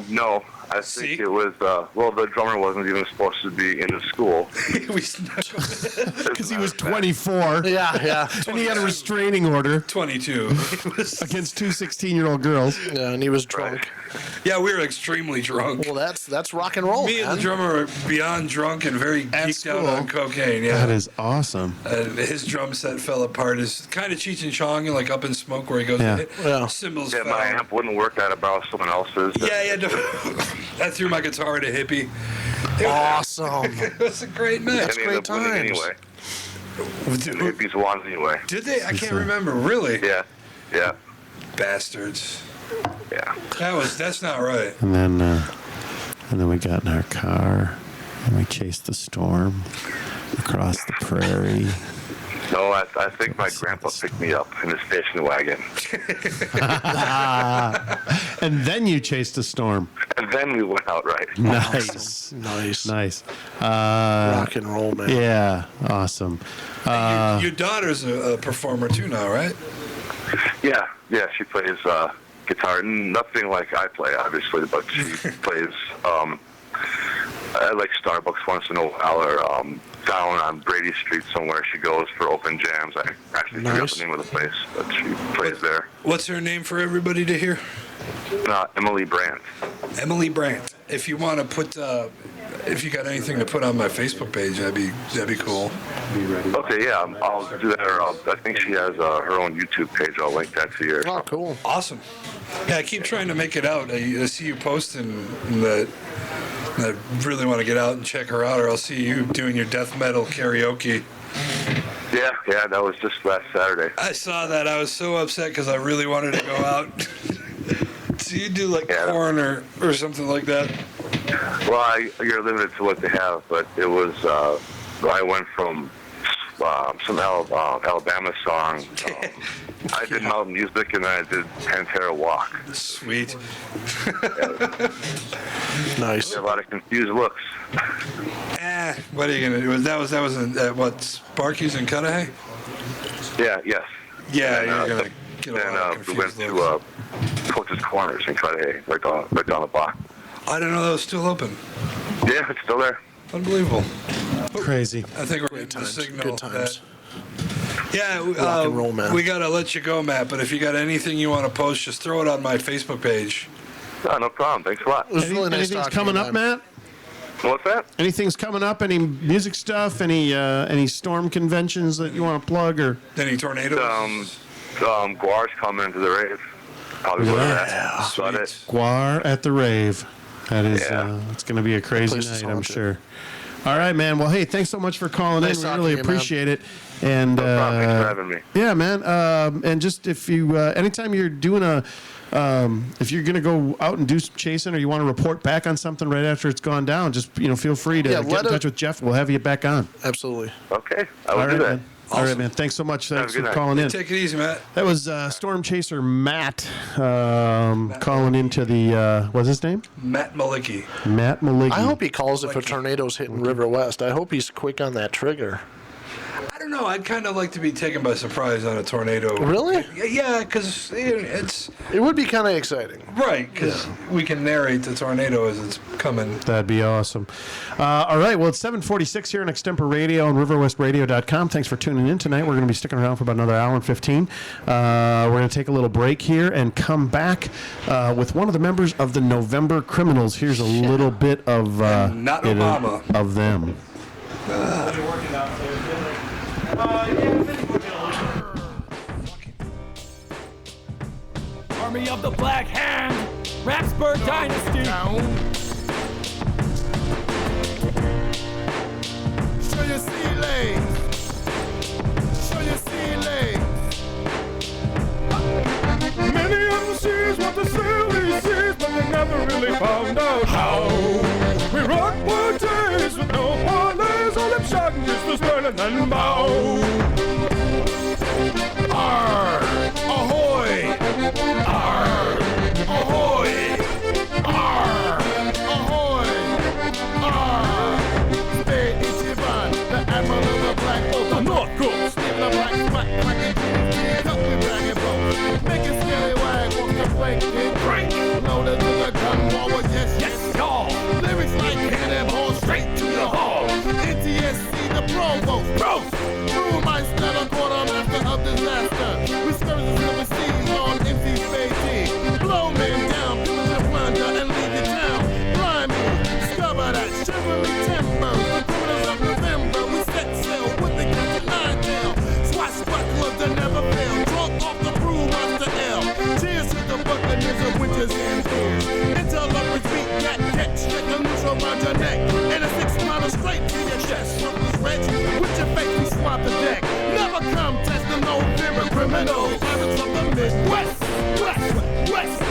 No. I See? think it was, the drummer wasn't even supposed to be in the school. we snuck him in. Because he was 24 Yeah. and he had a restraining order 22. It was- against two 16-year-old girls. Yeah, and he was drunk. yeah, we were extremely drunk. Well, that's rock and roll, Me and man. the drummer were beyond drunk and very At geeked out school. on cocaine. Yeah. That is awesome. His drum set fell apart. It's kind of Cheech and Chong and like Up in Smoke where he goes, Yeah. Yeah. cymbals Yeah, fell. my amp wouldn't work. I had to borrow someone else's. Yeah. I threw my guitar at a hippie. Awesome. It was a great And night. they ended up winning times. anyway. The hippies won anyway. Did they? I can't remember. Really? Yeah. Bastards. Yeah. That's not right. And then we got in our car and we chased the storm across the prairie. No, I think my grandpa picked me up in his station wagon. And then you chased the storm. And then we went out right. Nice. Nice. Rock and roll, man. Yeah, awesome. Your daughter's a performer too now, right? Yeah, she plays guitar. Nothing like I play, obviously, but she plays at like Starbucks once in a while, or down on Brady Street somewhere. She goes for open jams. I actually forget the name of the place, but she plays there. What's her name for everybody to hear? Emily Brandt. Emily Brandt. If you want to put, if you got anything to put on my Facebook page, that'd be cool. Okay, yeah, I'll do that. Or I think she has her own YouTube page. I'll link that to you. Oh, cool. Awesome. Yeah, I keep trying to make it out. I see you posting that. I really want to get out and check her out, or I'll see you doing your death metal karaoke. Yeah, that was just last Saturday. I saw that. I was so upset because I really wanted to go out. So you do like Korn or something like that? Well, you're limited to what they have, but it was, I went from some Alabama song. I did Mountain Music, and then I did Pantera Walk. Sweet. Nice. A lot of confused looks. What are you gonna do? That was what, Sparky's in Cudahy? Yes. Yeah, And, you're gonna get a lot of we went confused looks. to Coach's Corners in Cudahy, right down the block. I didn't know that was still open. Yeah, it's still there. Unbelievable. Crazy. I think we're getting the signal. Good times. Yeah, Rock and roll, man. we gotta let you go, Matt. But if you got anything you want to post, just throw it on my Facebook page. No problem. Thanks a lot. It was really nice Anything's talking to coming you, up, man. Matt? What's that? Anything's coming up? Any music stuff? Any storm conventions that you want to plug? Or Any tornadoes? Guar's coming to the rave. Probably go to that. That's about it. Guar at the rave? That is, Yeah. it's going to be a crazy place is night, I'm haunted. sure. All right, man. Well, hey, thanks so much for calling Nice in. We talking really to you, man. appreciate it. And No problem. Thanks for having me. yeah, man. And just if you, anytime you're doing if you're going to go out and do some chasing, or you want to report back on something right after it's gone down, just feel free to Yeah, get let in touch with Jeff. We'll have you back on. Absolutely. Okay, I All will right, do that. man. All right, man. Thanks so much. Thanks good for night. calling in. Take it easy, Matt. That was Storm Chaser Matt calling into the, what's his name? Matt Malicki. Matt Maligny. I hope he calls if a tornado's hitting River West. I hope he's quick on that trigger. I don't know. I'd kind of like to be taken by surprise on a tornado. Really? Yeah, because it's It would be kind of exciting. right. Because we can narrate the tornado as it's coming. That'd be awesome. All right, well, it's 7:46 here on Extemporadio Radio and RiverWestRadio.com. Thanks for tuning in tonight. We're going to be sticking around for about another hour and 15. We're going to take a little break here and come back with one of the members of the November Criminals. Here's a little bit of Not Obama. of them. Army of the Black Hand, Rapsburg Dynasty. Show your sea legs. Show your sea legs. Many of the seas want to sail these seas, but they never really found out how. We rock more days with no parlays, all them shouting is the sterling and bow. Arr, ahoy! Arr, ahoy! Arr, ahoy! Arr! Spade Ichiban, the admiral of the black boat, the North Coast, Steve the black smack, cracking, cut with dragon boat, make a scary wag, walk the plank, break, loaded to the gun wall, yes, y'all. Lyrics like cannonball, straight to the hall. NTSC, the provost, brewmeister, the quartermaster of disaster. We skirts the overseas on empty space. Blow men down, people to plunder and leave the town. Blimey, discover that chivalry timber. The criminals of November, we set sail with the captain line tail. Swashbucklers that never fail, drunk off the brewmaster L. Cheers to the buccaneers of winters and fears. Interlopers beat that catch, stick a noose around your neck, and a 6 mile straight to your chest. Worthless wretch, with your face we swap the deck. Never come test the November criminals. Pirates of the Midwest, West.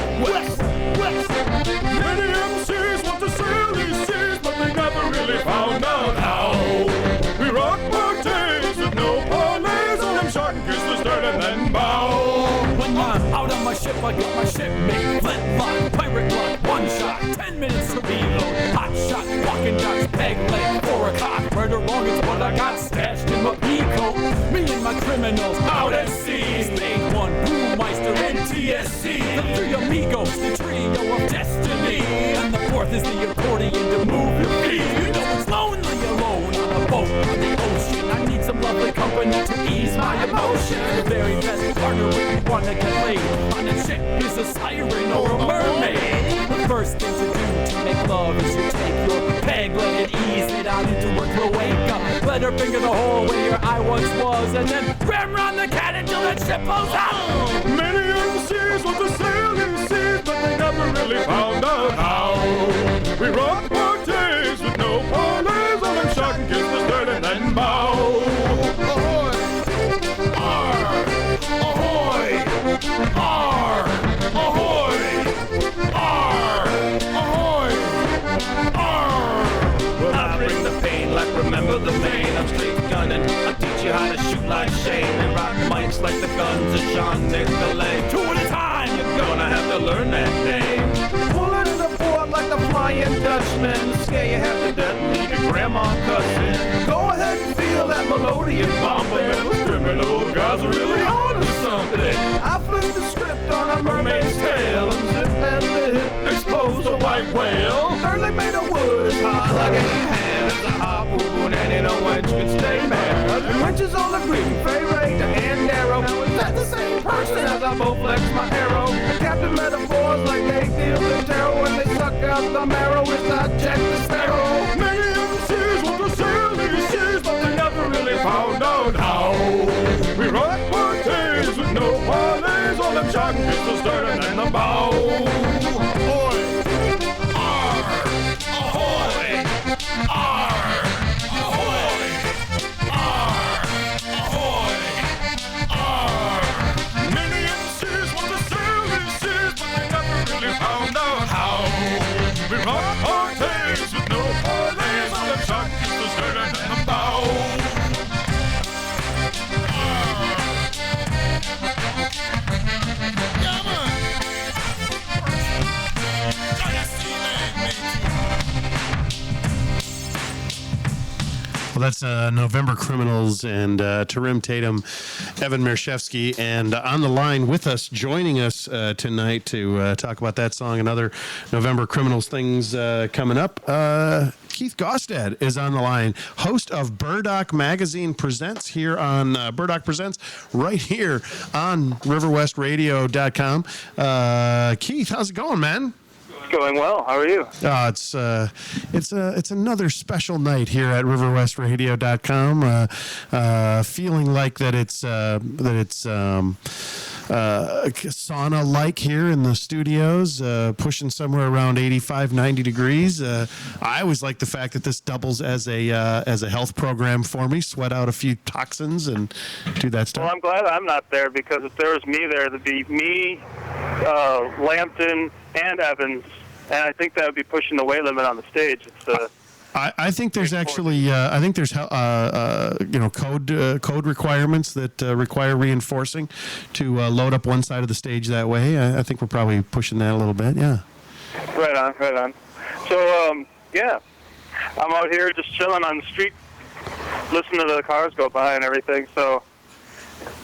Many MCs want to sail these seas, but they never really found out how. We rock more days with no parlays, all them shark and kiss the stern and then bow. When I'm out on my ship, I got my ship made. Flintlock, pirate lock, one shot, 10 minutes to reload. Hot shot, walking dots, peg leg, 4 o'clock. Murder wrong is what I got stashed in my pea coat. Me and my criminals out at sea. Spade one, brewmeister, NTSC. The 3 amigos, the trio of destiny. And the 4th is the accordion to move your feet. You know it's lonely alone on a boat on the ocean. I need some lovely company to ease my emotions. The very best partner when you wanna get laid on a ship is a siren or a mermaid. The first thing to do to make love is you take your peg leg and ease it out into a cloaca. Let her finger the hole where your eye once was, and then ram around the cat until that ship pulls out. Many MCs want to sail these seas, but they never really found out how. We rock more days with no parlays, all them shark and kiss the stern and then bow. Ahoy! Arr! Ahoy! Arr! Ahoy! Arr! Ahoy! Arr! Well, I bring the pain like remember the vein. I'm straight gunning. I teach you how to shoot like Shane and rock mics like the guns of Jean Nicolay. 2 at a time, you're gonna have to learn that name. Pulling in the board like the Flying Dutchman. Scare you half to death, leave your grandma cussing. Go ahead and feel that melodious bombing. Those criminal guys are really on to something. I flipped the script on a mermaid's tail and zip and lip, expose a white whale. Early made of wood as hot like a hand. It's a harpoon and in a wench could stay mad. The wenches all agree, Fay Ray to hand arrow. Now is that the same person as I both flex my arrow? The captain metaphors like they deal the tarot when they suck out the marrow. It's not Jack the Sparrow. Many MCs want to sail these seas, but they never really found out how. We rock more days with no parlays, all them shark and kiss the stern and then the bow. Ahoy! Arr! Ahoy! Arr! Ahoy! Arr! Ahoy! Arr! Many MCs want to sail these seas, but they never really found out how. We rock more days Well, that's November Criminals and Tarim Tatum, Evan Mershevsky, and on the line with us, joining us tonight to talk about that song and other November Criminals things coming up. Keith Gostad is on the line, host of Burdock Magazine Presents here on Burdock Presents, right here on RiverWestRadio.com. Keith, how's it going, man? It's going well. How are you? It's another special night here at RiverWestRadio.com. Feeling like that it's sauna-like here in the studios, pushing somewhere around 85, 90 degrees. I always like the fact that this doubles as a health program for me, sweat out a few toxins and do that stuff. Well, I'm glad I'm not there, because if there was me there, there'd be me, Lampton, and Evans, and I think that would be pushing the weight limit on the stage. It's I think there's actually code requirements that require reinforcing to load up one side of the stage that way. I think we're probably pushing that a little bit. Yeah. Right on. So yeah, I'm out here just chilling on the street, listening to the cars go by and everything. So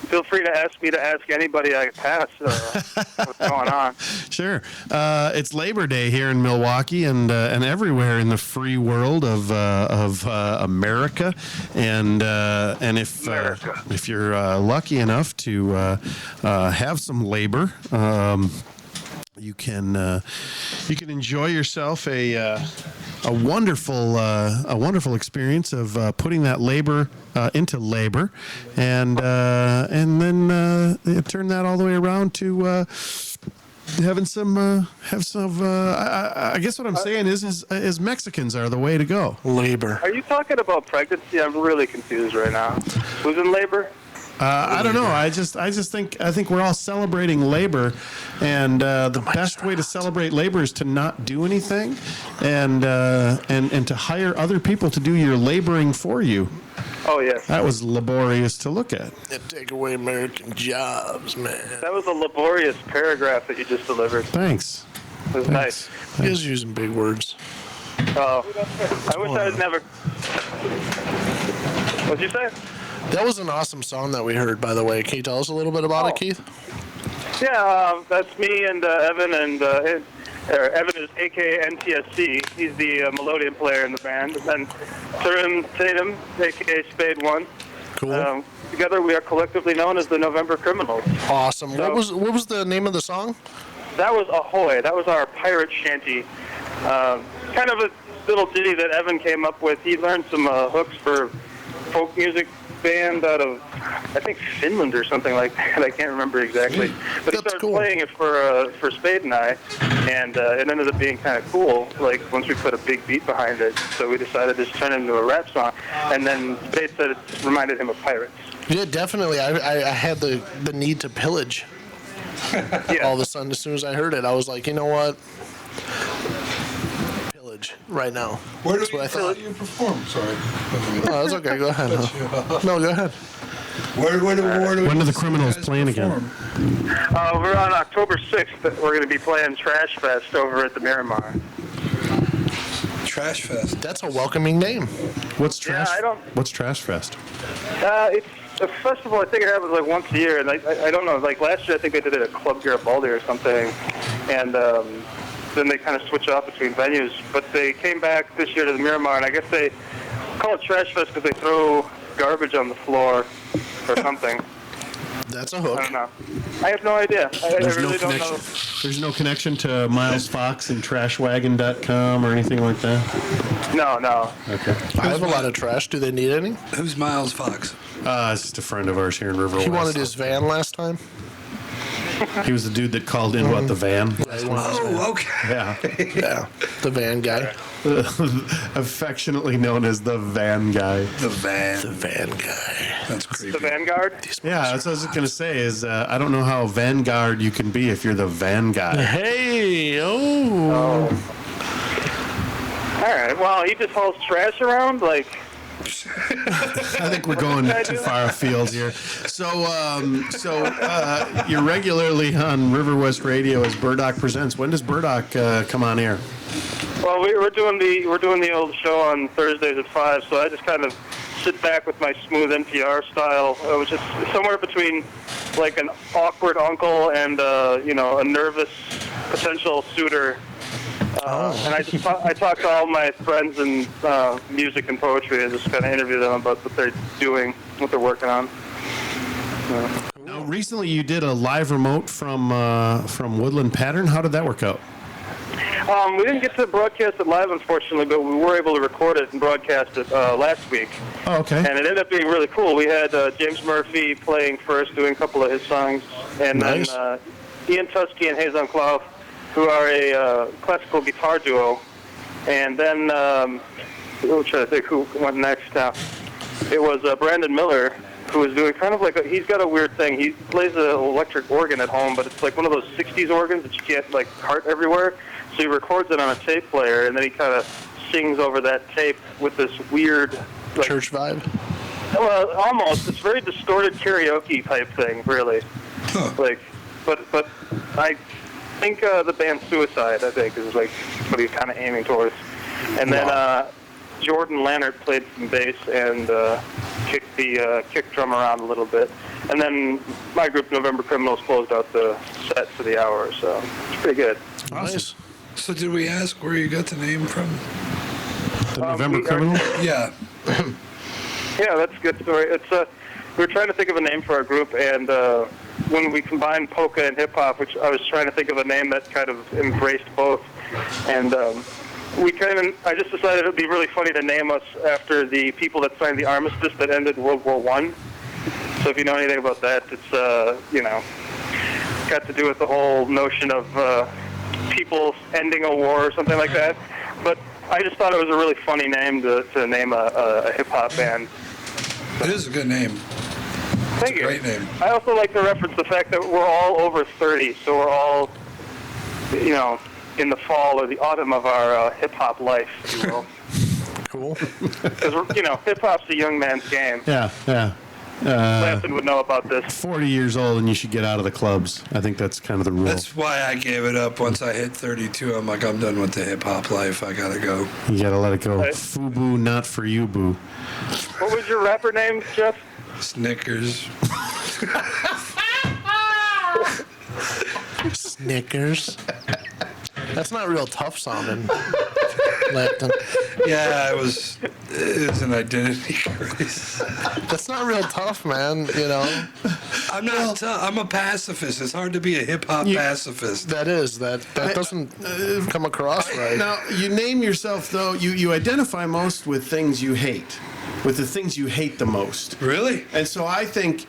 feel free to ask me to ask anybody I pass what's going on. Sure. It's Labor Day here in Milwaukee and everywhere in the free world of America. And if you're lucky enough to have some labor, you can enjoy yourself a wonderful experience of putting that labor into labor, and then turn that all the way around to having I guess what I'm saying is Mexicans are the way to go. Labor. Are you talking about pregnancy? I'm really confused right now. Who's in labor? I don't know. I think we're all celebrating labor, and the best way to celebrate labor is to not do anything, and to hire other people to do your laboring for you. Oh yes. That was laborious to look at. They take away American jobs, man. That was a laborious paragraph that you just delivered. Thanks. It was nice. You guys are using big words. Oh, I wish I had never. What'd you say? That was an awesome song that we heard, by the way. Can you tell us a little bit about it, Keith? Yeah, that's me and Evan, and Evan is a.k.a. NTSC. He's the melodeon player in the band. And then Tarim Tatum, a.k.a. Spade One. Cool. Together we are collectively known as the November Criminals. Awesome. So, what was the name of the song? That was Ahoy. That was our pirate shanty. Kind of a little ditty that Evan came up with. He learned some hooks for folk music band out of, I think, Finland or something like that. I can't remember exactly. But he started playing it for Spade and I, and it ended up being kind of cool, like, once we put a big beat behind it. So we decided to just turn it into a rap song. And then Spade said it reminded him of pirates. Yeah, definitely. I had the need to pillage. Yeah. All of a sudden, as soon as I heard it, I was like, you know what? Right now. Where do That's what I thought. you perform? Sorry. Oh, that's okay. Go ahead. No, go ahead. When do the Criminals play again? We're on October 6th. We're going to be playing Trash Fest over at the Miramar. Trash Fest. That's a welcoming name. What's Trash? Yeah, What's Trash Fest? It's a festival. I think it happens like once a year, and I don't know. Like last year, I think they did it at Club Garibaldi or something, and then they kind of switch off between venues. But they came back this year to the Miramar, and I guess they call it Trash Fest because they throw garbage on the floor or something. That's a hook. I don't know. I have no idea. I really don't know. There's no connection to Miles Fox and TrashWagon.com or anything like that? No. Okay. I have a lot of trash. Do they need any? Who's Miles Fox? It's just a friend of ours here in River West. He wanted his van last time. He was the dude that called in, the van? Oh, okay. Yeah. Yeah, the van guy. Affectionately known as the van guy. The van guy. That's creepy. The Vanguard? Yeah, that's what I was going to say is I don't know how vanguard you can be if you're the van guy. Hey, All right, well, he just hauls trash around, like... I think we're going too far afield here. So you're regularly on River West Radio as Burdock Presents. When does Burdock come on air? Well, we're doing the old show on Thursdays at 5, so I just kind of sit back with my smooth NPR style. It was just somewhere between like an awkward uncle and a nervous potential suitor. And I talked to all my friends in music and poetry. I just kind of interviewed them about what they're doing, what they're working on. Now, recently you did a live remote from Woodland Pattern. How did that work out? We didn't get to broadcast it live, unfortunately, but we were able to record it and broadcast it last week. Oh, okay. And it ended up being really cool. We had James Murphy playing first, doing a couple of his songs, and then Ian Tusky and Hazan Clough, who are a classical guitar duo. And then, we'll try to think who went next now. It was Brandon Miller, who was doing kind of like he's got a weird thing. He plays an electric organ at home, but it's like one of those 60s organs that you can't like cart everywhere. So he records it on a tape player, and then he kind of sings over that tape with this weird like, church vibe. Well, almost. It's very distorted karaoke type thing, really. Huh. Like, but I think the band Suicide, I think, is like what he's kind of aiming towards. And then Jordan Lannert played some bass and kicked the kick drum around a little bit. And then my group, November Criminals, closed out the set for the hour, so it's pretty good. Nice. So did we ask where you got the name from? The November Criminals? Yeah. Yeah, that's a good story. It's we were trying to think of a name for our group, and when we combined polka and hip hop, which I was trying to think of a name that kind of embraced both, and I just decided it would be really funny to name us after the people that signed the armistice that ended World War I. So if you know anything about that, it's got to do with the whole notion of people ending a war or something like that. But I just thought it was a really funny name to name a hip-hop band. It is a good name. Thank you. Great name. I also like to reference the fact that we're all over 30, so we're all, in the fall or the autumn of our hip-hop life, if you will. Cool. Because, hip-hop's a young man's game. Yeah. Lampton would know about this. 40 years old and you should get out of the clubs. I think that's kind of the rule. That's why I gave it up. Once I hit 32, I'm like, I'm done with the hip-hop life. I gotta go. You gotta let it go. Right. Fubu, not for you, boo. What was your rapper name, Jeff? Snickers. Snickers. That's not real tough sounding, Lampton. Yeah, it was an identity crisis. That's not real tough, man, I'm not I'm a pacifist. It's hard to be a hip-hop pacifist. That doesn't come across right. Now, you name yourself, though, you identify most with things you hate. With the things you hate the most. Really? And so I think,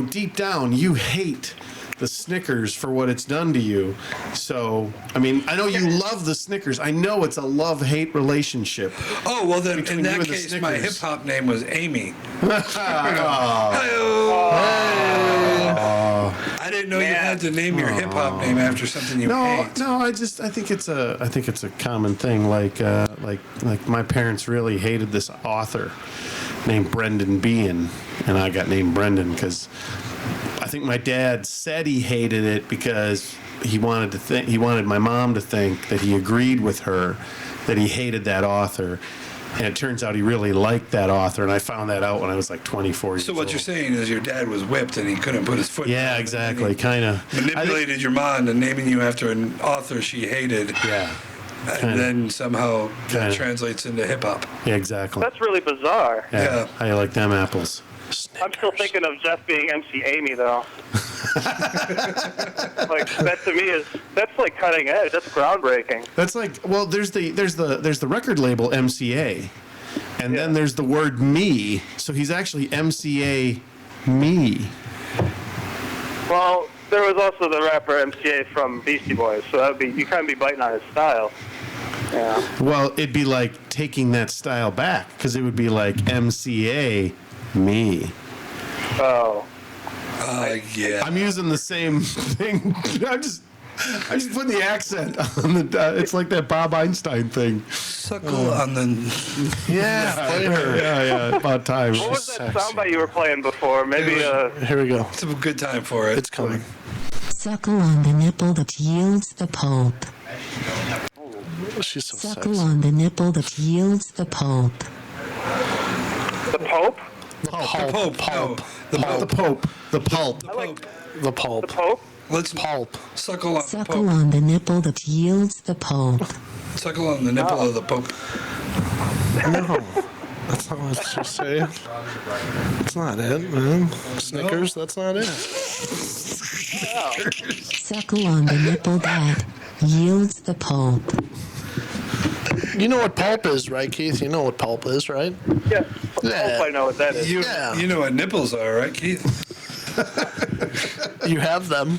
deep down, you hate the Snickers for what it's done to you. So, I mean, I know you love the Snickers. I know it's a love-hate relationship. Oh, well then, in that case, my hip-hop name was Amy. I didn't know you had to name your hip-hop name after something you hate. No, I think it's a common thing. Like my parents really hated this author named Brendan Behan, and I got named Brendan because I think my dad said he hated it because he wanted my mom to think that he agreed with her, that he hated that author. And it turns out he really liked that author, and I found that out when I was like 24 years old. So what you're saying is your dad was whipped and he couldn't put his foot down. Yeah, exactly, kind of. Manipulated your mom into naming you after an author she hated. Yeah. And then somehow that translates into hip-hop. Yeah, exactly. That's really bizarre. Yeah. How you like them apples? I'm still thinking of Jeff being MC Amy, though. Like that to me that's like cutting edge. That's groundbreaking. That's like, well, there's the record label MCA, and then there's the word me. So he's actually MCA me. Well, there was also the rapper MCA from Beastie Boys, so that would be you kind of be biting on his style. Yeah. Well, it'd be like taking that style back because it would be like MCA me. Oh. Yeah. I'm using the same thing. I just put the accent on the. It's like that Bob Einstein thing. Suckle on the. Yeah. About time. What was that soundbite you were playing before? Maybe. Here we go. It's a good time for it. It's coming. Suckle on the nipple that yields the pulp. She's so Suckle sexy. on the nipple that yields the pulp. The Pope? The Pope. No, The Pope. The pulp. I like The pulp. the Pope. Let's Pulp. suckle on the Suckle Pope. on the nipple that yields the pulp. Suckle on the nipple of the Pope. No. That's not what it's just saying. That's not it, man. Snickers, that's not it. Suckle on the nipple that yields the pulp. You know what pulp is, right, Keith? You know what pulp is, right? Yeah. Yeah. Hope I know what that is. You know what nipples are, right, Keith? You have them.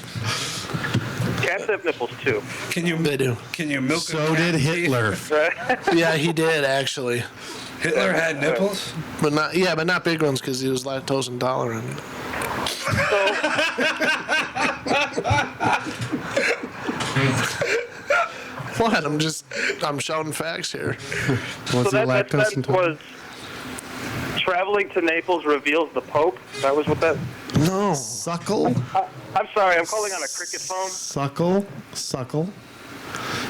Cats have nipples too. They do. Can you milk? So did Hitler. Right? Yeah, he did actually. Hitler had nipples, but not big ones because he was lactose intolerant. What? I'm shouting facts here. So that was traveling to Naples reveals the Pope. That was what that. No. Suckle. I'm sorry. I'm calling on a cricket phone. Suckle.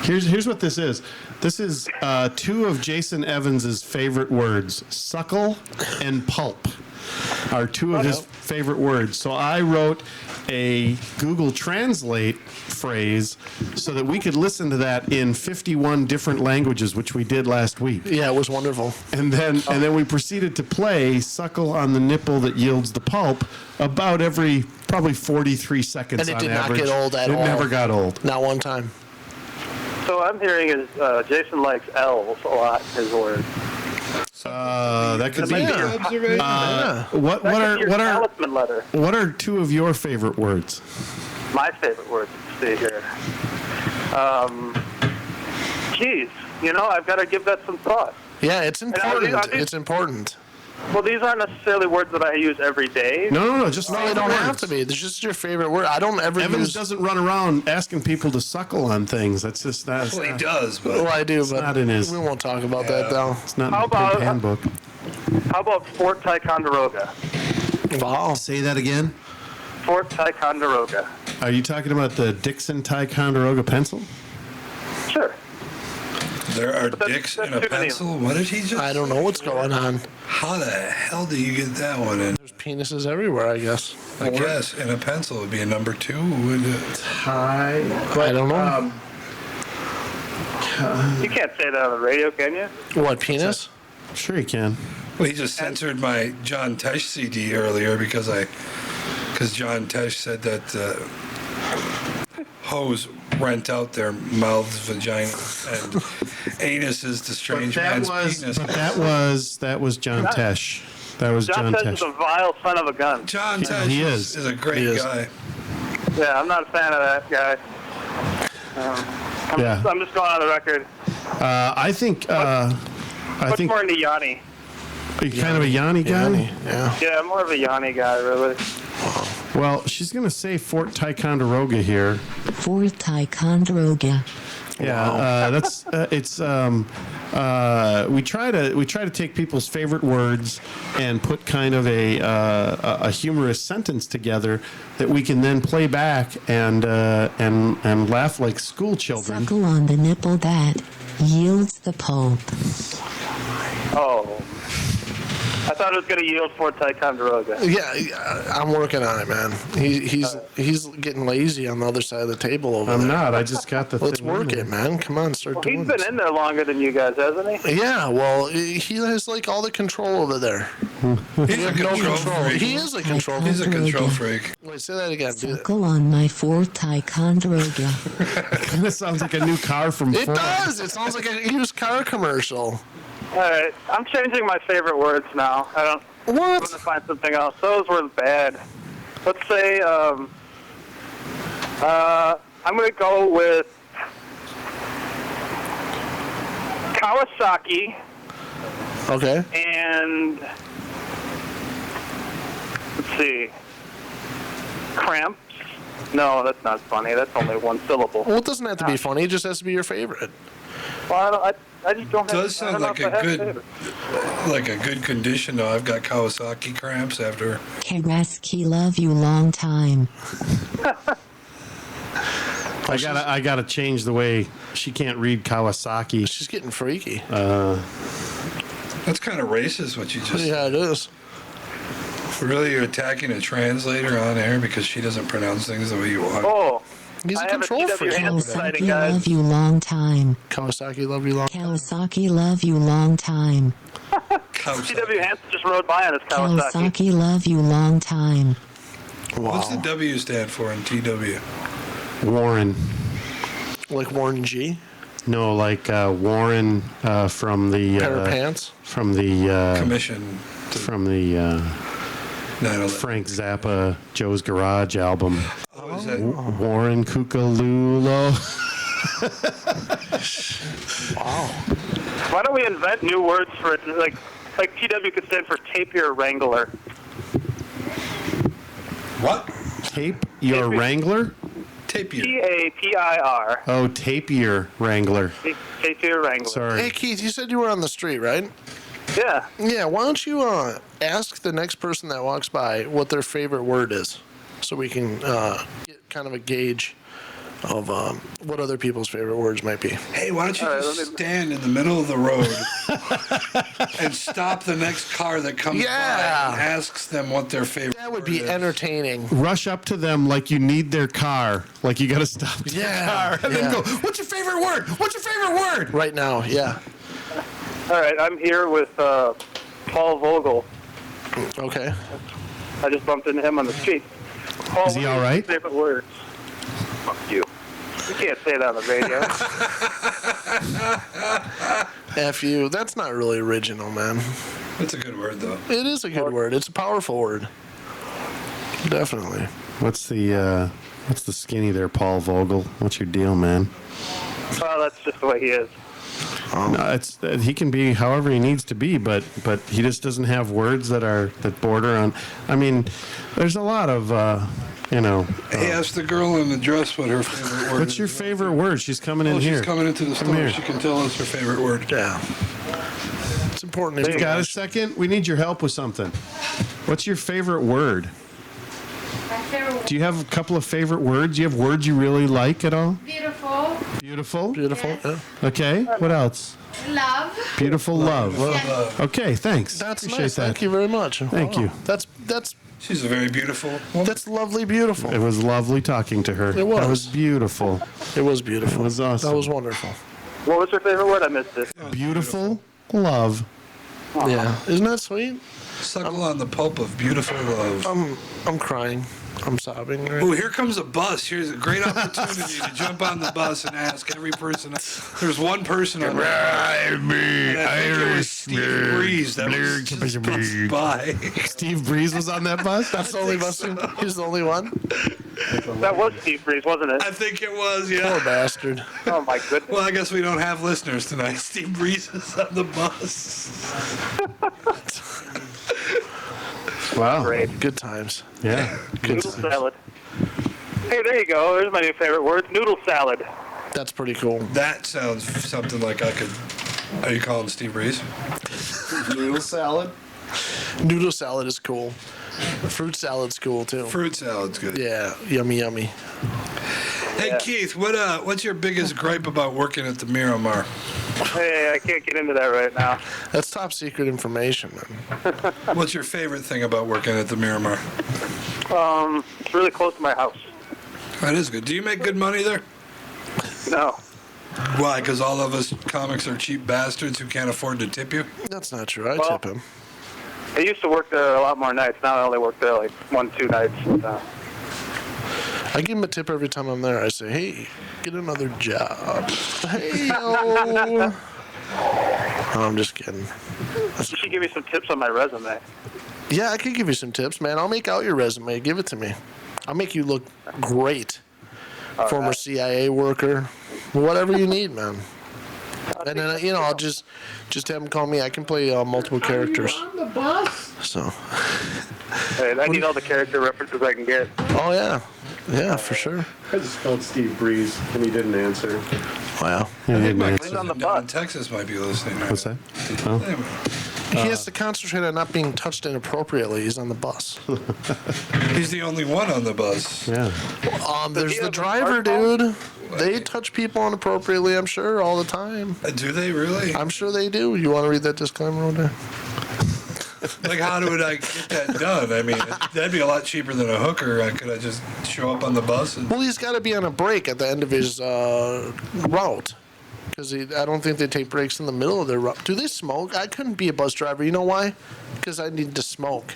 Here's what this is. This is two of Jason Evans's favorite words. Suckle and pulp are two of his favorite words. So I wrote a Google Translate phrase so that we could listen to that in 51 different languages, which we did last week. Yeah, it was wonderful. And then we proceeded to play "Suckle on the Nipple That Yields the Pulp" about every probably 43 seconds And it on did average. not get old at all. It never got old. Not one time. So what I'm hearing is Jason likes L's a lot in his words. That could be. Yeah. What That could be your are talisman letter. what are two of your favorite words? My favorite words. Let's see here. Geez, I've got to give that some thought. Yeah, it's important. It's important. Well, these aren't necessarily words that I use every day. No. Just No, they don't have to be. It's just your favorite word. I don't ever Evans use. doesn't run around asking people to suckle on things. That's just not. Well, he does, but Well, I do, but not in his- we won't talk about that though. It's not How in the about- pimp handbook. How about Fort Ticonderoga? Wow. Say that again. Fort Ticonderoga. Are you talking about the Dixon Ticonderoga pencil? Sure. there are that's- dicks that's in a too many. pencil. What did he just? I don't know what's going on. How the hell do you get that one in? There's penises everywhere, I guess. I guess in a pencil would be a number 2. Would it? I don't know. You can't say that on the radio, can you? What, penis? Sure you can. Well, he just censored my John Tesh CD earlier because John Tesh said that hoes rent out their mouths, vagina, and anuses to strange man's penis. But that was John Tesh. That was John John Tesh is a vile son of a gun. John Tesh He is a great He is. guy. Yeah, I'm not a fan of that guy. I'm just going on the record. I think. Much more into Yanni. Are you kind of a Yanni guy? Yeah. Yeah, I'm more of a Yanni guy, really. Well, she's going to say Fort Ticonderoga here. Fort Ticonderoga. Yeah, that's it's. We try to take people's favorite words and put kind of a humorous sentence together that we can then play back and laugh like school children. Suckle on the nipple that yields the pulp. Oh. I thought it was going to yield Fort Ticonderoga. Yeah, I'm working on it, man. He's getting lazy on the other side of the table over there. I'm not. I just got the. Let's thing work in it, there. man. Come on, start Well, doing he's this. been in there longer than you guys, hasn't he? Yeah, well, he has like all the control over there. He's a control freak. He is a control He's a control freak. Wait, say that again. Do it. Suckle on my Fort Ticonderoga. Kind of sounds like a new car from It Ford. does. It sounds like a used car commercial. All right. I'm changing my favorite words now. I'm going to find something else. Those were bad. Let's say, I'm going to go with Kawasaki Okay. and, let's see, cramps. No, that's not funny. That's only one syllable. Well, it doesn't have to be funny. It just has to be your favorite. Well, I just don't have. Does sound I don't know like if I a have good, favorites. like a good condition though. I've got Kawasaki cramps after. Karaski love you long time. I gotta change the way she can't read Kawasaki. She's getting freaky. That's kind of racist what you just Yeah, it is. Really, you're attacking a translator on air because she doesn't pronounce things the way you want. Oh, He's a I have a control freak. TW Hansen sighting, Kawasaki guys. love you long time. Kawasaki, love you long. Kawasaki love you long time. TW Hansen just rode by on his Kawasaki. Kawasaki love you long time. What's the W stand for in TW? Warren. Like Warren G? No, like Warren from the Pair of pants? from the Commission. from the Frank Zappa Joe's Garage album. Oh, is that? Warren Kukalulo. Wow. Why don't we invent new words for it? Like TW could stand for Tapir Wrangler. What? Tape your Wrangler? Tapir. Tapir. Oh, Tapier Wrangler. Tapir Wrangler. Sorry. Hey, Keith, you said you were on the street, right? Yeah. Yeah, why don't you ask the next person that walks by what their favorite word is so we can get kind of a gauge of what other people's favorite words might be. Hey, why don't you just stand in the middle of the road and stop the next car that comes by and asks them what their favorite That would be entertaining. Rush up to them like you need their car. Like you got to stop their car. And then go, what's your favorite word? What's your favorite word? Right now, yeah. All right, I'm here with Paul Vogel. Okay. I just bumped into him on the street. Paul, Is he what are all your right? favorite words? Fuck you. You can't say that on the radio. F you. That's not really original, man. That's a good word, though. It is a good word. It's a powerful word. Definitely. What's the skinny there, Paul Vogel? What's your deal, man? Well, that's just the way he is. No, it's he can be however he needs to be, but he just doesn't have words that border on. I mean, there's a lot of Hey, ask the girl in the dress what her favorite word is. What's your favorite word? She's coming in here. She's coming into the store. She can tell us her favorite word. Yeah. It's important. You got a second? We need your help with something. What's your favorite word? Do you have a couple of favorite words? Do you have words you really like at all? Beautiful. Beautiful? Beautiful. Yeah. Okay. What else? Love. Beautiful love. Yes. Okay, thanks. That's Appreciate nice. that. Thank you very much. Thank you. That's She's a very beautiful woman. That's lovely, beautiful. It was lovely talking to her. It was. That was beautiful. It was beautiful. It was awesome. That was wonderful. What was your favorite word? I missed it. Beautiful love. Yeah. Isn't that sweet? Suckle on the pulp of beautiful love. I'm crying. I'm sobbing. Right? Oh, here comes a bus. Here's a great opportunity to jump on the bus and ask every person. There's one person on the bus. And I think it was Steve Breeze that was just passed by. Steve Breeze was on that bus? That's the only bus. He's the only one. That was Steve Breeze, wasn't it? I think it was, yeah. Poor bastard. Oh, my goodness. Well, I guess we don't have listeners tonight. Steve Breeze is on the bus. Wow. Great. Good times. Yeah. Good Noodle times. salad. Hey, there you go. There's my new favorite word. Noodle salad. That's pretty cool. That sounds something like I could. Are you calling Steve Breeze? Noodle salad? Noodle salad is cool. Fruit salad's cool too. Fruit salad's good. Yeah, yummy, yummy. Hey Keith, what's your biggest gripe about working at the Miramar? Hey, I can't get into that right now. That's top secret information, man. What's your favorite thing about working at the Miramar? It's really close to my house. That is good. Do you make good money there? No. Why? Because all of us comics are cheap bastards who can't afford to tip you? That's not true. I Well- tip him. I used to work there a lot more nights. Now I only work there like 1-2 nights. I give him a tip every time I'm there. I say, hey, get another job. Hey, yo. I'm just kidding. You should give me some tips on my resume. Yeah, I could give you some tips, man. I'll make out your resume. Give it to me. I'll make you look great. Former CIA worker. Whatever you need, man. And then, I'll just have him call me. I can play multiple characters. On the bus? So. Hey, I need all the character references I can get. Oh, yeah. Yeah, for sure. I just called Steve Breeze, and he didn't answer. Wow. Yeah, he I think didn't my answer. cousin down in Texas might be listening. Right? What's that? Oh. Anyway. He has to concentrate on not being touched inappropriately. He's on the bus. He's the only one on the bus. Yeah. There's the driver, dude. They touch people inappropriately, I'm sure, all the time. Do they really? I'm sure they do. You want to read that disclaimer over there? Like, how would I get that done? I mean, that'd be a lot cheaper than a hooker. Could I just show up on the bus? Well, he's got to be on a break at the end of his route. Because I don't think they take breaks in the middle of their route. Do they smoke? I couldn't be a bus driver. You know why? Because I need to smoke.